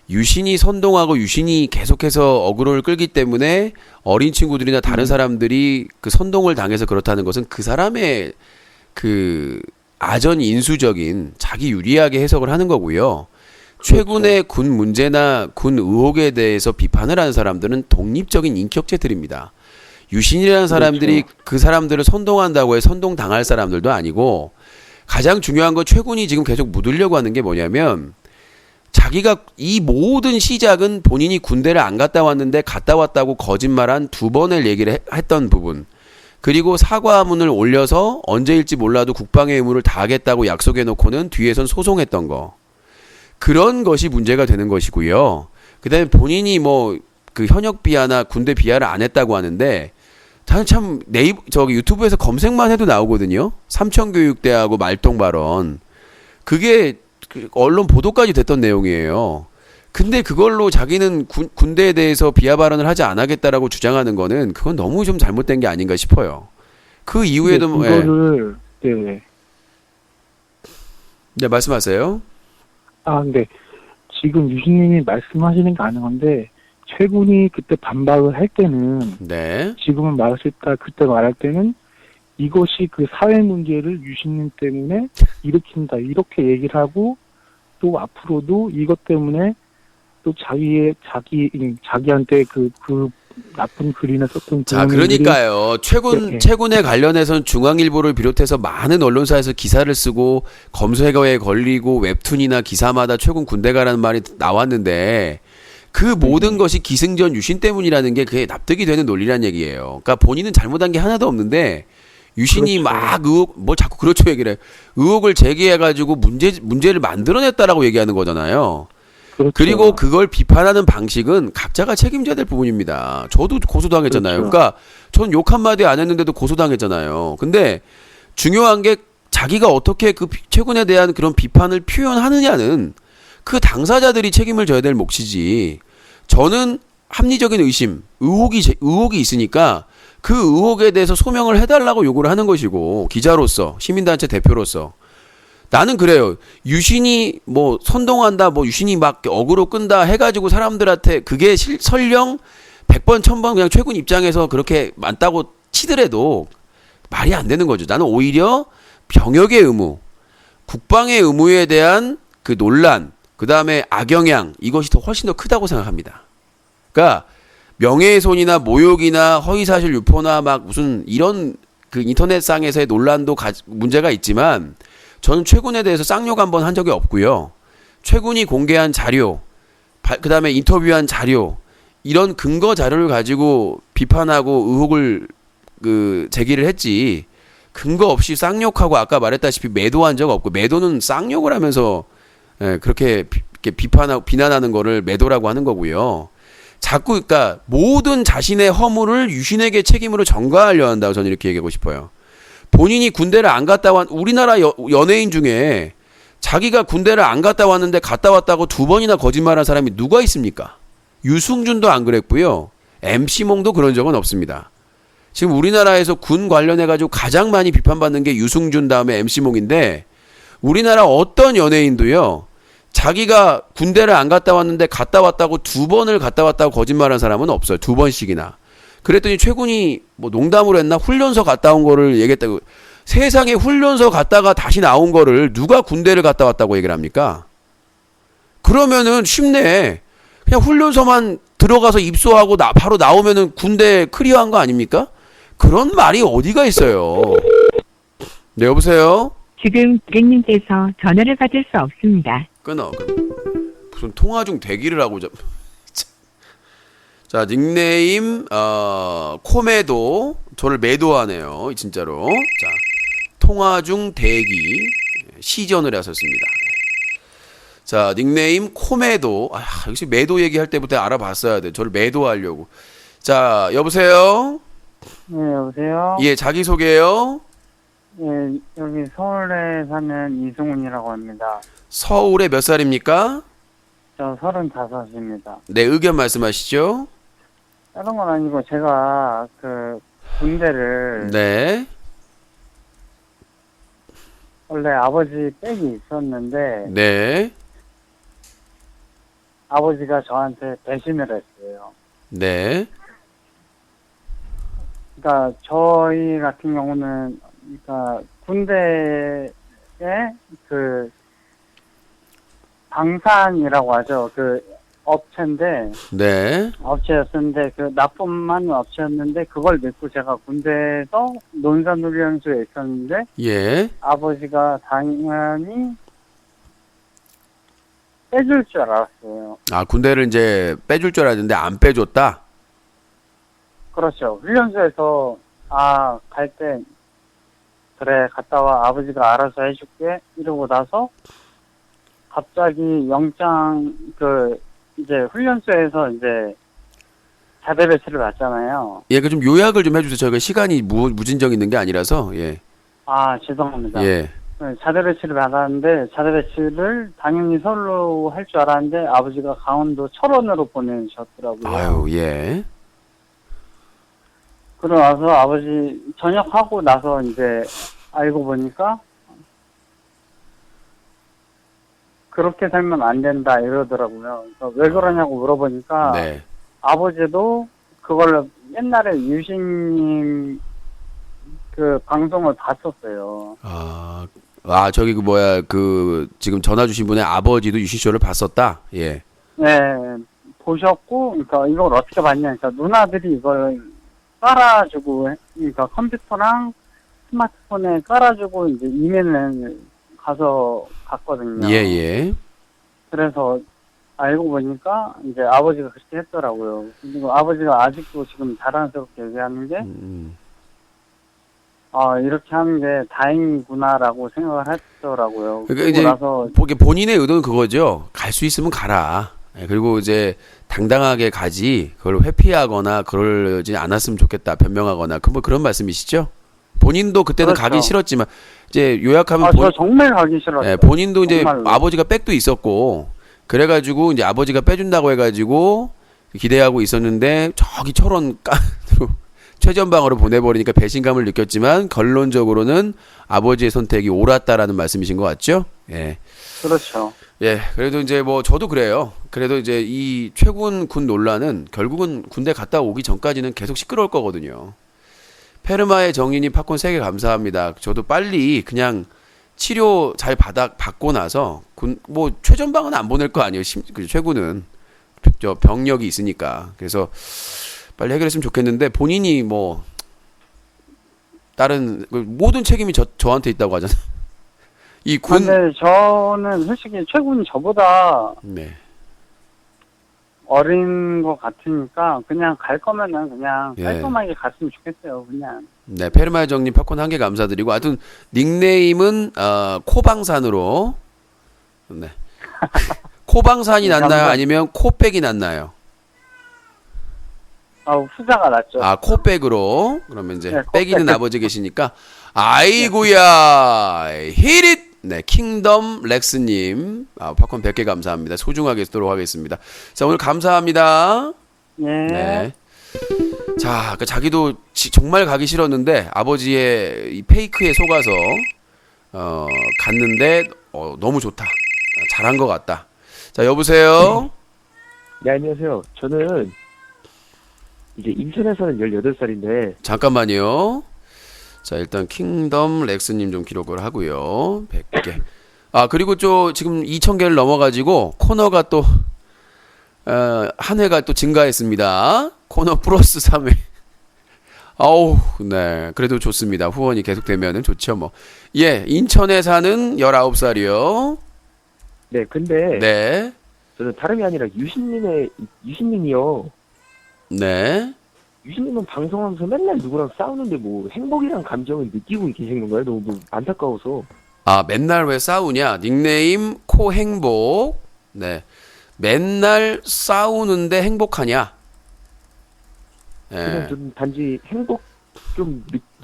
유신이 선동하고 유신이 계속해서 어그로를 끌기 때문에 어린 친구들이나 다른 사람들이 그 선동을 당해서 그렇다는 것은 그 사람의 그 아전 인수적인 자기 유리하게 해석을 하는 거고요. 최근의 군 문제나 군 의혹에 대해서 비판을 하는 사람들은 독립적인 인격체들입니다. 유신이라는 사람들이 그 사람들을 선동한다고 해 선동당할 사람들도 아니고 가장 중요한 건 최군이 지금 계속 묻으려고 하는 게 뭐냐면 자기가 이 모든 시작은 본인이 군대를 안 갔다 왔는데 갔다 왔다고 거짓말한 2번을 얘기를 했던 부분 그리고 사과문을 올려서 언제일지 몰라도 국방의 의무를 다하겠다고 약속해놓고는 뒤에선 소송했던 거 그런 것이 문제가 되는 것이고요. 그다음에 본인이 뭐 그 현역 비하나 군대 비하를 안 했다고 하는데 참 유튜브에서 검색만 해도 나오거든요. 삼천교육대하고 말똥 발언 그게 언론 보도까지 됐던 내용이에요. 근데 그걸로 자기는 군대에 대해서 비하 발언을 하지 않겠다라고 주장하는 거는 그건 너무 좀 잘못된 게 아닌가 싶어요. 그 이후에도 그거를 네. 네, 말씀하세요. 근데 지금 유신님이 말씀하시는 게 가능한데 최군이 그때 반박을 할 때는 네. 지금은 말할 수 있다 그때 말할 때는 이것이 그 사회 문제를 유신님 때문에 일으킨다 이렇게 얘기를 하고 또 앞으로도 이것 때문에 또 자기한테 그 나쁜 글이나 썼던 자, 그러니까요. 최군에 관련해서는 중앙일보를 비롯해서 많은 언론사에서 기사를 쓰고 검색어에 걸리고 웹툰이나 기사마다 최군 군대 가라는 말이 나왔는데 그 모든 것이 기승전 유신 때문이라는 게 그게 납득이 되는 논리란 얘기예요. 그러니까 본인은 잘못한 게 하나도 없는데 유신이 막 뭘 자꾸 그렇죠 얘기를 해. 의혹을 제기해가지고 문제를 만들어냈다라고 얘기하는 거잖아요. 그리고 그걸 비판하는 방식은 각자가 책임져야 될 부분입니다. 저도 고소당했잖아요. 그러니까 전 욕 한마디 안 했는데도 고소당했잖아요. 근데 중요한 게 자기가 어떻게 그 최군에 대한 그런 비판을 표현하느냐는 그 당사자들이 책임을 져야 될 몫이지. 저는 합리적인 의혹이 있으니까 그 의혹에 대해서 소명을 해달라고 요구를 하는 것이고 기자로서 시민단체 대표로서 나는 그래요. 유신이 뭐 선동한다, 뭐 유신이 막 어그로 끈다 해가지고 사람들한테 그게 설령 100번, 1000번 그냥 최군 입장에서 그렇게 많다고 치더라도 말이 안 되는 거죠. 나는 오히려 병역의 의무, 국방의 의무에 대한 그 논란, 그 다음에 악영향 이것이 훨씬 더 크다고 생각합니다. 그러니까 명예훼손이나 모욕이나 허위사실 유포나 막 무슨 이런 그 인터넷상에서의 논란도 문제가 있지만 저는 최군에 대해서 쌍욕 한번 한 적이 없고요. 최군이 공개한 자료, 그 다음에 인터뷰한 자료, 이런 근거 자료를 가지고 비판하고 의혹을 제기를 했지. 근거 없이 쌍욕하고 아까 말했다시피 매도한 적 없고 매도는 쌍욕을 하면서 그렇게 비난하는 거를 매도라고 하는 거고요. 자꾸 그러니까 모든 자신의 허물을 유신에게 책임으로 전가하려 한다고 저는 이렇게 얘기하고 싶어요. 본인이 군대를 안 갔다 왔 우리나라 연예인 중에 자기가 군대를 안 갔다 왔는데 갔다 왔다고 2번이나 거짓말한 사람이 누가 있습니까? 유승준도 안 그랬고요. MC몽도 그런 적은 없습니다. 지금 우리나라에서 군 관련해가지고 가장 많이 비판받는 게 유승준 다음에 MC몽인데 우리나라 어떤 연예인도요. 자기가 군대를 안 갔다 왔는데 갔다 왔다고 2번을 갔다 왔다고 거짓말한 사람은 없어요. 2번씩이나. 그랬더니 최군이 뭐 농담으로 했나 훈련소 갔다 온 거를 얘기했다고. 세상에 훈련소 갔다가 다시 나온 거를 누가 군대를 갔다 왔다고 얘기를 합니까? 그러면은 쉽네. 그냥 훈련소만 들어가서 입소하고 바로 나오면은 군대 클리어한 거 아닙니까? 그런 말이 어디가 있어요. 네, 여보세요? 지금 고객님께서 전화를 받을 수 없습니다. 끊어. 무슨 통화 중 대기를 하고 자, 닉네임 코메도 저를 매도하네요. 진짜로. 자, 통화 중 대기 시전을 하셨습니다. 자, 닉네임 코메도. 역시 매도 얘기할 때부터 알아봤어야 돼. 저를 매도하려고. 자, 여보세요? 네, 여보세요? 예, 자기소개요. 예, 여기 서울에 사는 이승훈이라고 합니다. 서울에 몇 살입니까? 저 35입니다. 네, 의견 말씀하시죠. 다른 건 아니고 제가 그 군대를 네. 원래 아버지 빽이 있었는데 네. 아버지가 저한테 배신을 했어요. 네. 그러니까 저희 같은 경우는 그러니까 군대에 그 방산이라고 하죠. 그 업체인데 네. 업체였는데 그 납품하는 업체였는데 그걸 믿고 제가 군대에서 논산훈련소에 있었는데 예. 아버지가 당연히 빼줄 줄 알았어요. 아, 군대를 이제 빼줄 줄 알았는데 안 빼줬다? 그렇죠. 훈련소에서 갈 때 그래 갔다 와 아버지가 알아서 해줄게 이러고 나서 갑자기 영장 이제 훈련소에서 이제 자대 배치를 받잖아요. 예, 그 좀 요약을 좀 해주세요. 저희가 시간이 무진정 있는 게 아니라서, 예. 죄송합니다. 예. 자대 배치를 받았는데 자대 배치를 당연히 서울로 할 줄 알았는데 아버지가 강원도 철원으로 보내셨더라고요. 아유, 예. 그러고 나서 아버지 전역하고 나서 이제 알고 보니까 그렇게 살면 안 된다 이러더라고요. 그러니까 왜 그러냐고 물어보니까 네. 아버지도 그걸 옛날에 유신님 그 방송을 봤었어요. 저기 지금 전화 주신 분의 아버지도 유시쇼를 봤었다? 예. 네, 보셨고, 그러니까 이걸 어떻게 봤냐. 그러니까 누나들이 이걸 깔아주고, 그러니까 컴퓨터랑 스마트폰에 깔아주고 이제 이메일을 가서 갔거든요. 예, 예. 그래서 알고 보니까 이제 아버지가 그렇게 했더라고요. 그리고 아버지가 아직도 지금 자랑스럽게 얘기하는 게, 이렇게 하는 게 다행이구나라고 생각을 했더라고요. 그러니까 이제 나서 본인의 의도는 그거죠. 갈 수 있으면 가라. 예, 그리고 이제 당당하게 가지 그걸 회피하거나 그러지 않았으면 좋겠다. 변명하거나 그런 말씀이시죠? 본인도 그때는 그렇죠. 가긴 싫었지만 이제 요약하면 저 정말 가기 싫었어요. 예, 본인도 이제 정말로. 아버지가 백도 있었고 그래가지고 이제 아버지가 빼준다고 해가지고 기대하고 있었는데 저기 철원 최전방으로 보내버리니까 배신감을 느꼈지만 결론적으로는 아버지의 선택이 옳았다라는 말씀이신 것 같죠? 예. 그렇죠. 예, 그래도 이제 저도 그래요. 그래도 이제 이 최군 군 논란은 결국은 군대 갔다 오기 전까지는 계속 시끄러울 거거든요. 페르마의 정인이 팝콘 3개 감사합니다. 저도 빨리 그냥 치료 잘 받고 나서 최전방은 안 보낼 거 아니에요. 최군은 저 병력이 있으니까. 그래서 빨리 해결했으면 좋겠는데 본인이 다른 모든 책임이 저한테 있다고 하잖아요. 이 군. 근데 저는 솔직히 최군이 저보다 네. 어린 것 같으니까 그냥 갈 거면은 그냥 예. 깔끔하게 갔으면 좋겠어요. 그냥. 네, 페르마의 정님 팝콘 1개 감사드리고 하여튼 닉네임은 코방산으로. 네. 코방산이 낫나요? 아니면 코백이 낫나요? 후자가 낫죠. 아, 코백으로. 그러면 이제 네, 백 있는 코백. 아버지 계시니까. 아이고야. 히릿. 네, 킹덤 렉스님. 팝콘 100개 감사합니다. 소중하게 쓰도록 하겠습니다. 자, 오늘 감사합니다. 네. 네. 자, 그 자기도 정말 가기 싫었는데 아버지의 이 페이크에 속아서 갔는데 너무 좋다. 잘한 것 같다. 자, 여보세요. 네, 안녕하세요. 저는 이제 인천에 사는 18살인데. 잠깐만요. 자, 일단 킹덤 렉스님 좀 기록을 하고요. 100개. 그리고 지금 2000개를 넘어가지고 코너가 또 한 회가 또 증가했습니다. 코너 플러스 3회. 아우, 네. 그래도 좋습니다. 후원이 계속되면은 좋죠, 뭐. 예, 인천에 사는 19살이요. 네, 근데. 네. 저는 다름이 아니라 유신님이요. 네. 유신님은 방송하면서 맨날 누구랑 싸우는데 뭐 행복이란 감정을 느끼고 계신 건가요? 너무 안타까워서. 맨날 왜 싸우냐? 닉네임 코행복. 네. 맨날 싸우는데 행복하냐? 그냥 좀 단지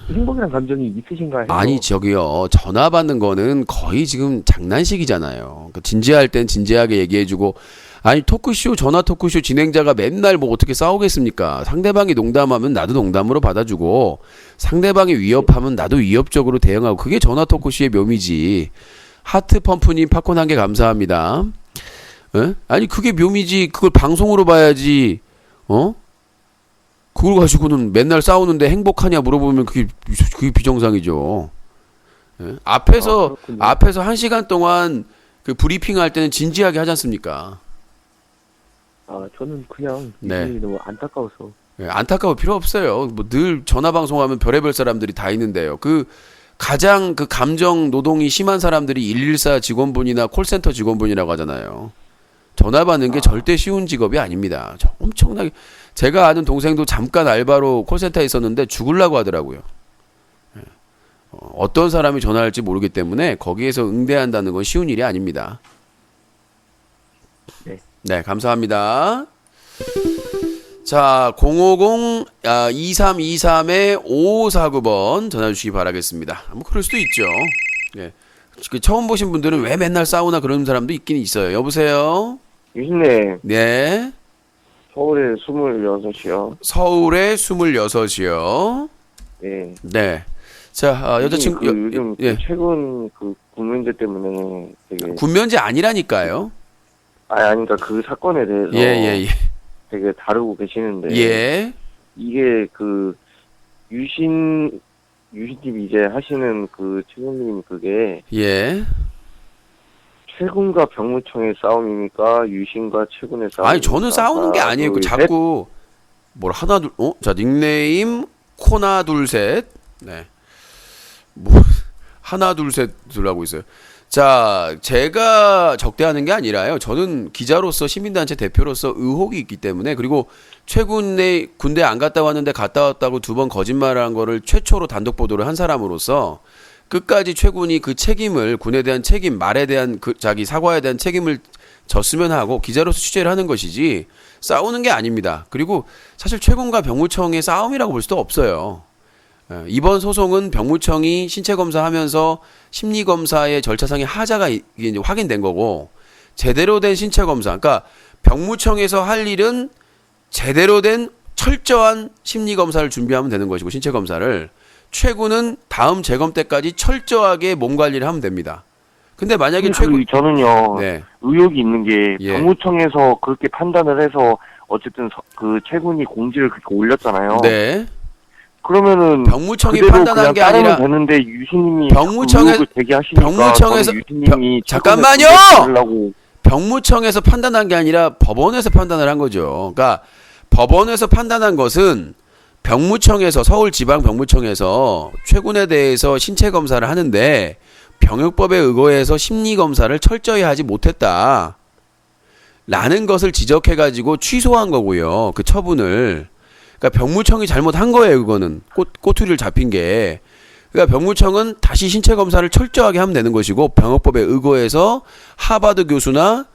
행복이란 감정이 있으신가 해서. 아니, 저기요. 전화 받는 거는 거의 지금 장난식이잖아요. 진지할 땐 진지하게 얘기해주고, 아니, 전화 토크쇼 진행자가 맨날 뭐 어떻게 싸우겠습니까? 상대방이 농담하면 나도 농담으로 받아주고, 상대방이 위협하면 나도 위협적으로 대응하고, 그게 전화 토크쇼의 묘미지. 하트 펌프님 팝콘 1개 감사합니다. 에? 아니, 그게 묘미지. 그걸 방송으로 봐야지. 그걸 가지고는 맨날 싸우는데 행복하냐 물어보면 그게 비정상이죠. 예? 앞에서 1시간 동안 그 브리핑 할 때는 진지하게 하지 않습니까? 저는 그냥 네. 너무 안타까워서. 예, 안타까울 필요 없어요. 뭐 늘 전화 방송하면 별의별 사람들이 다 있는데요. 가장 감정 노동이 심한 사람들이 114 직원분이나 콜센터 직원분이라고 하잖아요. 전화 받는 게 절대 쉬운 직업이 아닙니다. 엄청나게. 제가 아는 동생도 잠깐 알바로 콜센터에 있었는데 죽으려고 하더라고요. 어떤 사람이 전화할지 모르기 때문에 거기에서 응대한다는 건 쉬운 일이 아닙니다. 네, 감사합니다. 자, 050-2323-5549번 전화 주시기 바라겠습니다. 뭐 그럴 수도 있죠. 예. 처음 보신 분들은 왜 맨날 싸우나 그런 사람도 있긴 있어요. 여보세요? 유신님, 네. 서울에 26이요. 서울에 26이요. 네. 네. 자, 여자친구, 요즘 예. 최근 군면제 때문에 되게. 군면제 아니라니까요. 아니까 그 사건에 대해서. 예. 되게 다루고 계시는데. 예. 이게 유신님 이제 하시는 최군님 그게. 예. 최군과 병무청의 싸움입니까? 유신과 최군의 싸움? 아니, 저는 싸우는 게 아니에요. 자꾸, 자, 닉네임, 코나 둘 셋. 네. 하나 둘 셋 하고 있어요. 자, 제가 적대하는 게 아니라요. 저는 기자로서 시민단체 대표로서 의혹이 있기 때문에, 그리고 최군의 군대 안 갔다 왔는데 갔다 왔다고 2번 거짓말한 거를 최초로 단독 보도를 한 사람으로서 끝까지 최군이 그 책임을, 군에 대한 책임, 말에 대한 자기 사과에 대한 책임을 졌으면 하고 기자로서 취재를 하는 것이지 싸우는 게 아닙니다. 그리고 사실 최군과 병무청의 싸움이라고 볼 수도 없어요. 이번 소송은 병무청이 신체 검사하면서 심리 검사의 절차상의 하자가 이제 확인된 거고, 제대로 된 신체 검사, 그러니까 병무청에서 할 일은 제대로 된 철저한 심리 검사를 준비하면 되는 것이고, 신체 검사를 최군은 다음 재검 때까지 철저하게 몸 관리를 하면 됩니다. 근데 만약에 저는요, 네. 의혹이 있는 게 예. 병무청에서 그렇게 판단을 해서 어쨌든 최군이 공지를 그렇게 올렸잖아요. 네. 그러면은 병무청이 판단한 게 아니라 되는데 유신님이 병무청에서 잠깐만요. 병무청에서 판단한 게 아니라 법원에서 판단을 한 거죠. 그러니까 법원에서 판단한 것은 병무청에서, 서울지방병무청에서 최군에 대해서 신체 검사를 하는데 병역법에 의거해서 심리 검사를 철저히 하지 못했다 라는 것을 지적해가지고 취소한 거고요. 그 처분을. 그러니까 병무청이 잘못한 거예요. 그거는 꼬투리를 잡힌 게. 그러니까 병무청은 다시 신체 검사를 철저하게 하면 되는 것이고, 병역법에 의거해서 하버드 교수나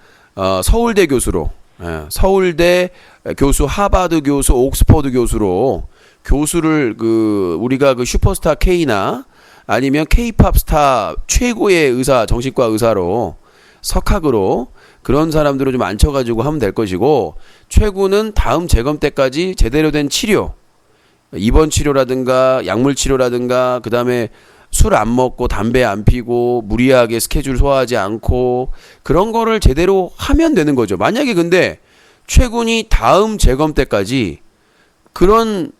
서울대 교수로 예, 서울대 교수, 하버드 교수, 옥스퍼드 교수로 교수를 우리가 슈퍼스타 K나 아니면 K-팝 스타 최고의 의사, 정신과 의사로 석학으로 그런 사람들을 좀 앉혀가지고 하면 될 것이고, 최고는 다음 재검 때까지 제대로 된 치료, 입원 치료라든가 약물 치료라든가, 그 다음에 술 안 먹고 담배 안 피고 무리하게 스케줄 소화하지 않고 그런 거를 제대로 하면 되는 거죠. 만약에 근데 최군이 다음 재검 때까지 그런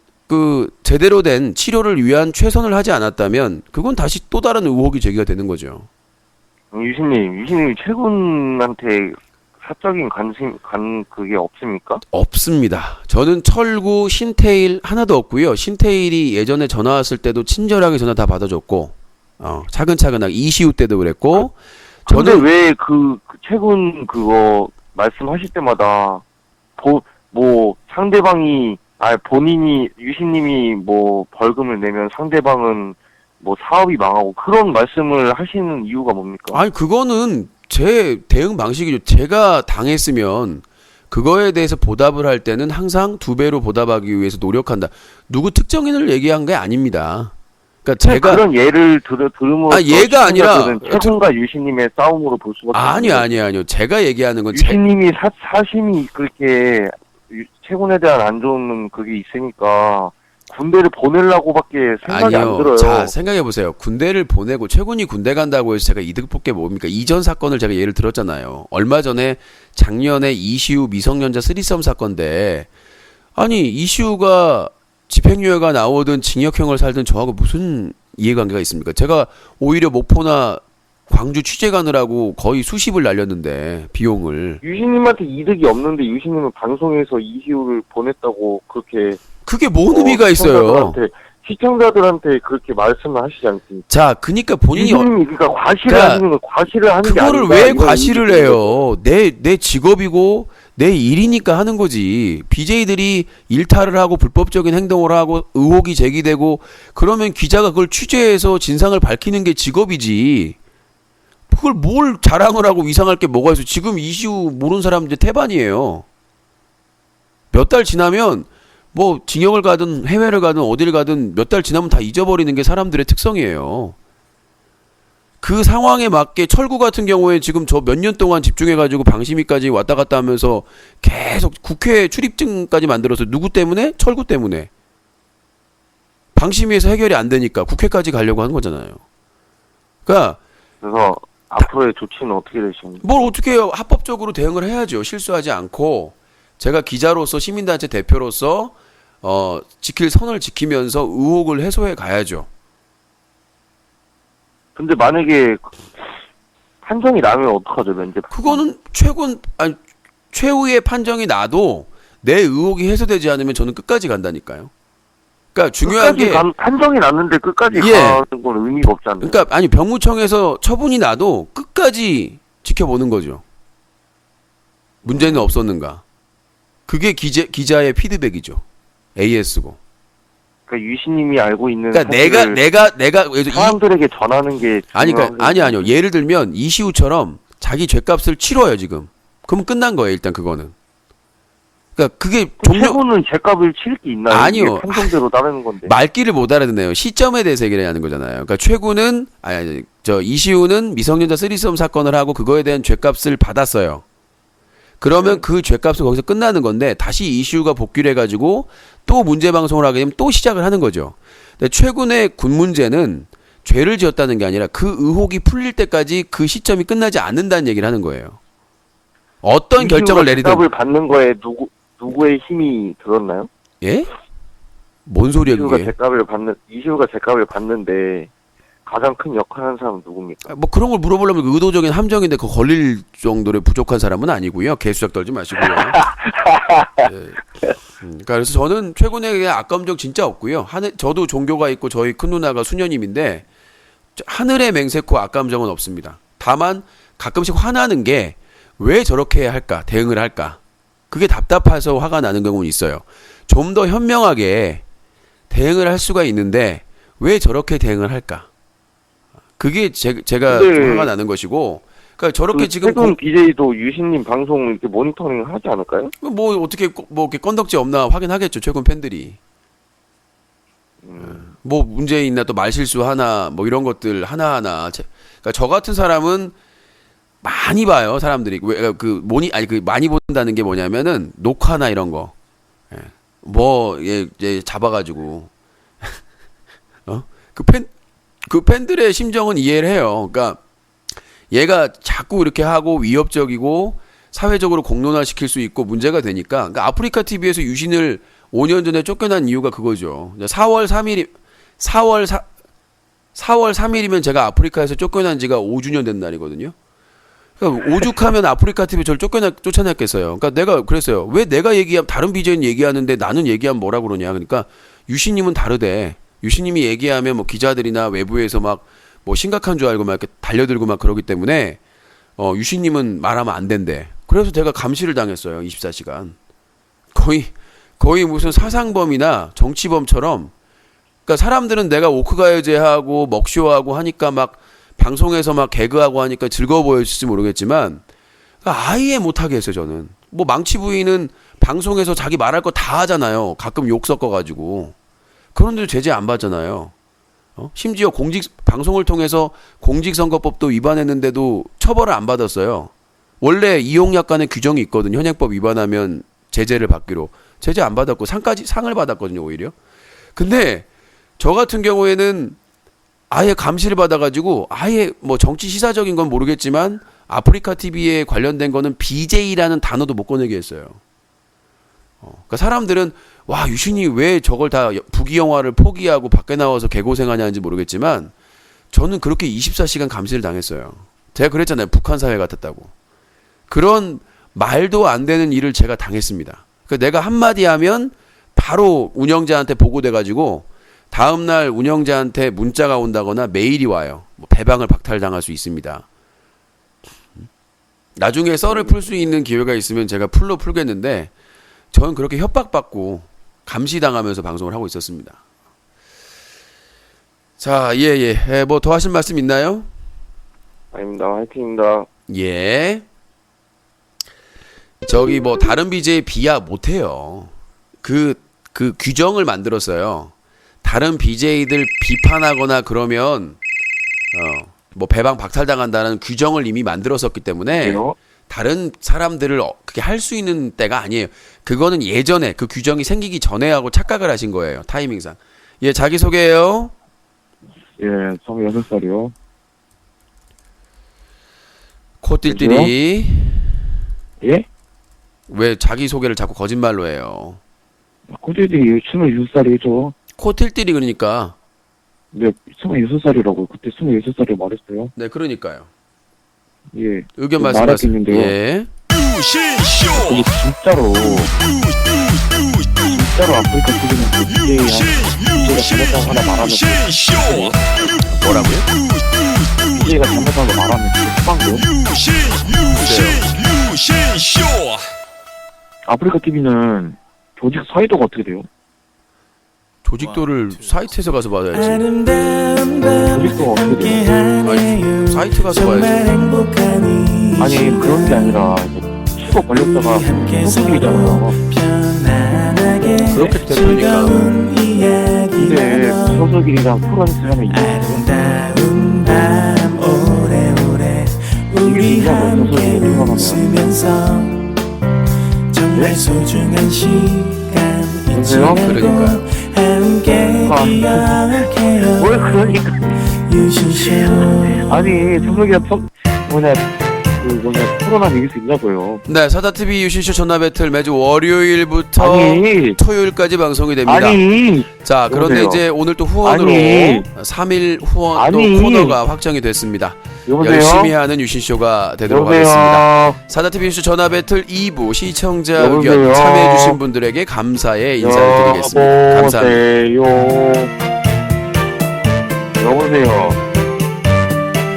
제대로 된 치료를 위한 최선을 하지 않았다면 그건 다시 또 다른 의혹이 제기가 되는 거죠. 유신님이 최군한테 사적인 그게 없습니까? 없습니다. 저는 철구, 신태일 하나도 없고요. 신태일이 예전에 전화 왔을 때도 친절하게 전화 다 받아줬고, 차근차근하게 이시우 때도 그랬고. 근데 왜 최군 그거 말씀하실 때마다 상대방이 본인이 유신님이 벌금을 내면 상대방은 사업이 망하고 그런 말씀을 하시는 이유가 뭡니까? 아니 그거는 제 대응 방식이죠. 제가 당했으면 그거에 대해서 보답을 할 때는 항상 2배로 보답하기 위해서 노력한다. 누구 특정인을 얘기한 게 아닙니다. 그러니까 제가 그런 예를 들음으로써 얘가 아니라 최군과 유신님의 싸움으로 볼 수가 아니요. 제가 얘기하는 건 유신님이 사심이 그렇게 최군에 대한 안 좋은 그게 있으니까 군대를 보내려고밖에 생각이 안 들어요. 자, 생각해보세요. 군대를 보내고 최군이 군대 간다고 해서 제가 이득 볼 게 뭡니까? 이전 사건을 제가 예를 들었잖아요. 얼마 전에 작년에 이시우 미성년자 쓰리썸 사건인데, 아니 이시우가 집행유예가 나오든 징역형을 살든 저하고 무슨 이해관계가 있습니까? 제가 오히려 목포나 광주 취재 가느라고 거의 수십을 날렸는데 비용을. 유신님한테 이득이 없는데 유신님은 방송에서 이시우를 보냈다고 그게 뭔 의미가 있어요? 시청자들한테 그렇게 말씀을 하시지 않습니까? 자, 그러니까 본인이 그러니까 과시를 하시는 거 과시를 하는 게 아니라 그거를 왜 과시를 해요? 내 직업이고 내 일이니까 하는 거지. BJ들이 일탈을 하고 불법적인 행동을 하고 의혹이 제기되고 그러면 기자가 그걸 취재해서 진상을 밝히는 게 직업이지. 그걸 뭘 자랑을 하고 이상할 게 뭐가 있어? 지금 이슈 모르는 사람 이제 태반이에요. 몇 달 지나면 징역을 가든 해외를 가든 어디를 가든 몇 달 지나면 다 잊어버리는 게 사람들의 특성이에요. 그 상황에 맞게 철구 같은 경우에 지금 저 몇 년 동안 집중해가지고 방심위까지 왔다 갔다 하면서 계속 국회 출입증까지 만들어서 누구 때문에? 철구 때문에. 방심위에서 해결이 안 되니까 국회까지 가려고 하는 거잖아요. 그래서 앞으로의 조치는 어떻게 되십니까? 뭘 어떻게 해요? 합법적으로 대응을 해야죠. 실수하지 않고. 제가 기자로서 시민단체 대표로서 지킬 선을 지키면서 의혹을 해소해 가야죠. 근데 만약에 판정이 나면 어떡하죠, 면접? 그거는 최후의 판정이 나도 내 의혹이 해소되지 않으면 저는 끝까지 간다니까요. 그러니까 중요한 게 판정이 났는데 끝까지 가는 건 의미가 없지 않나요? 그러니까 병무청에서 처분이 나도 끝까지 지켜보는 거죠. 문제는 없었는가? 그게 기자의 피드백이죠. AS고. 그러니까 유신님이 알고 있는 그러니까 내가 사람들에게 전하는 게 아니요. 예를 들면 이시우처럼 자기 죗값을 치러요 지금. 그럼 끝난 거예요 일단 그거는. 그러니까 그게 최고는 죗값을 치를 게 있나요? 아니요. 판정대로 따르는 건데. 말귀를 못 알아듣네요. 시점에 대해서 얘기를 하는 거잖아요. 그러니까 최고는 이시우는 미성년자 쓰리썸 사건을 하고 그거에 대한 죗값을 받았어요. 그러면 그 죗값은 거기서 끝나는 건데 다시 이슈가 복귀를 해가지고 또 문제 방송을 하게 되면 또 시작을 하는 거죠. 근데 최근의 군 문제는 죄를 지었다는 게 아니라 그 의혹이 풀릴 때까지 그 시점이 끝나지 않는다는 얘기를 하는 거예요. 어떤 결정을 내리든 죗값을 받는 거에 누구의 힘이 들었나요? 예? 뭔 소리야 그게? 이시우가 죗값을 받는데 가장 큰 역할을 하는 사람은 누굽니까? 그런 걸 물어보려면 의도적인 함정인데 그 걸릴 정도로 부족한 사람은 아니고요. 개수작 떨지 마시고요. 네. 그러니까 그래서 저는 최근에 아까운 적 진짜 없고요. 저도 종교가 있고 저희 큰 누나가 수녀님인데 하늘의 맹세코 아까운 적은 없습니다. 다만 가끔씩 화나는 게 왜 저렇게 할까? 대응을 할까? 그게 답답해서 화가 나는 경우는 있어요. 좀 더 현명하게 대응을 할 수가 있는데 왜 저렇게 대응을 할까? 그게 제가 좀 화가 나는 것이고 그러니까 저렇게 그 지금 최근 BJ도 유신님 방송 이렇게 모니터링 하지 않을까요? 뭐 어떻게 뭐 이렇게 건덕지 없나 확인하겠죠. 최근 팬들이. 뭐 문제 있나 또 말실수 하나 뭐 이런 것들 하나하나. 그러니까 저 같은 사람은 많이 봐요. 사람들이 왜그 많이 본다는 게 뭐냐면은 녹화나 이런 거. 예. 뭐 얘 잡아가지고 그 팬들의 심정은 이해를 해요. 그러니까 얘가 자꾸 이렇게 하고 위협적이고 사회적으로 공론화시킬 수 있고 문제가 되니까. 그러니까 아프리카 TV에서 유신을 5년 전에 쫓겨난 이유가 그거죠. 4월 3일이면 제가 아프리카에서 쫓겨난 지가 5주년 된 날이거든요. 그러니까 오죽하면 아프리카 TV 저를 쫓아냈겠어요. 그러니까 내가 그랬어요. 왜 내가 얘기하면 다른 BJ는 얘기하는데 나는 얘기하면 뭐라 그러냐. 그러니까 유신님은 다르대. 유신님이 얘기하면 뭐 기자들이나 외부에서 막 뭐 심각한 줄 알고 막 이렇게 달려들고 막 그러기 때문에 유신님은 말하면 안 된대. 그래서 제가 감시를 당했어요. 24시간. 거의 무슨 사상범이나 정치범처럼. 그러니까 사람들은 내가 오크가요제하고 먹쇼하고 하니까 막 방송에서 막 개그하고 하니까 즐거워 보였을지 모르겠지만 그러니까 아예 못하게 했어요. 저는 뭐 망치 부인은 방송에서 자기 말할 거 다 하잖아요. 가끔 욕 섞어가지고. 그런데도 제재 안 받잖아요. 심지어 방송을 통해서 공직선거법도 위반했는데도 처벌을 안 받았어요. 원래 이용약관의 규정이 있거든요. 현행법 위반하면 제재를 받기로. 제재 안 받았고 상을 받았거든요. 오히려. 근데 저 같은 경우에는 아예 감시를 받아가지고 아예 뭐 정치 시사적인 건 모르겠지만 아프리카 TV에 관련된 거는 BJ라는 단어도 못 꺼내게 했어요. 그러니까 사람들은 와 유신이 왜 저걸 다 부귀 영화를 포기하고 밖에 나와서 개고생하냐는지 모르겠지만 저는 그렇게 24시간 감시를 당했어요. 제가 그랬잖아요. 북한 사회 같았다고. 그런 말도 안 되는 일을 제가 당했습니다. 그러니까 내가 한마디 하면 바로 운영자한테 보고돼가지고 다음날 운영자한테 문자가 온다거나 메일이 와요. 뭐 배방을 박탈당할 수 있습니다. 나중에 썰을 풀 수 있는 기회가 있으면 제가 풀겠는데 저는 그렇게 협박받고 감시당하면서 방송을 하고 있었습니다. 자, 뭐 더 하실 말씀 있나요? 아닙니다. 화이팅입니다. 예. 저기 뭐 다른 BJ 비하 못해요. 그 규정을 만들었어요. 다른 BJ들 비판하거나 그러면 뭐 배방 박탈당한다는 규정을 이미 만들었었기 때문에 다른 사람들을 그렇게 할 수 있는 때가 아니에요. 그거는 예전에 그 규정이 생기기 전에 하고 착각을 하신 거예요. 타이밍상. 예, 자기소개해요. 예, 26살이요. 코띨띨이. 예? 왜 자기소개를 자꾸 거짓말로 해요? 코띨띨이 26살이죠. 코띨띨이 그러니까. 네, 26살이라고. 그때 26살이라고 말했어요. 네, 그러니까요. 예. 의견 말씀하세요. 예. 유신쇼 이게 진짜로 아프리카 TV는 그 BJ가 잘못한 거 하나 말하면 유신쇼 뭐라고요? BJ가 잘못한 거 말하면 그게 수방돼요? 유신쇼 아프리카 TV는 조직 사이도가 어떻게 돼요? 조직도를 사이트에서 가서 받아야지. 조직도가 어떻게 돼요? 아니, 사이트 가서 봐야지. 아니 그런 게 아니라 최고 권력자가 소속이잖아요. 그렇게 대표니까. 근데 소속이랑 프로젝트 하면 이게 중요하고 소속이 정말 소중한 시간 여보세요? 그러니까요. 뭘 그러니까 아니 소속이가 코로나 이길 수 있냐고요. 네, 사다TV 유신쇼 전화 배틀 매주 월요일부터 아니 토요일까지 방송이 됩니다. 아니 자, 그런데 여보세요? 이제 오늘 또 후원으로 아니. 3일 후원 또 아니. 코너가 확정이 됐습니다. 여보세요? 열심히 하는 유신쇼가 되도록 여보세요? 하겠습니다. 사다TV 유신쇼 전화 배틀 2부 시청자 여보세요? 의견 참여해주신 분들에게 감사의 인사를 드리겠습니다. 감사합니다. 여보세요.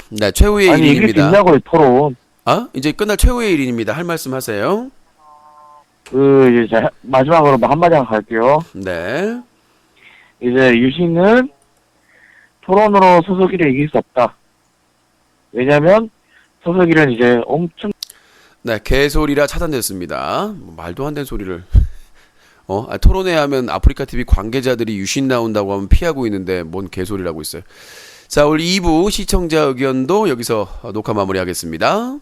네, 최후의 아니 이길 수 일인입니다. 있냐고요 토론. 이제 끝날 최후의 일인입니다. 할 말씀 하세요. 이제 마지막으로 한마디 하고 갈게요. 네. 이제 유신은 토론으로 소속이를 이길 수 없다. 왜냐면 소속이란 이제 엄청 네, 개소리라 차단됐습니다. 뭐 말도 안 되는 소리를. 토론회 하면 아프리카 TV 관계자들이 유신 나온다고 하면 피하고 있는데 뭔 개소리라고 있어요. 자, 오늘 2부 시청자 의견도 여기서 녹화 마무리하겠습니다.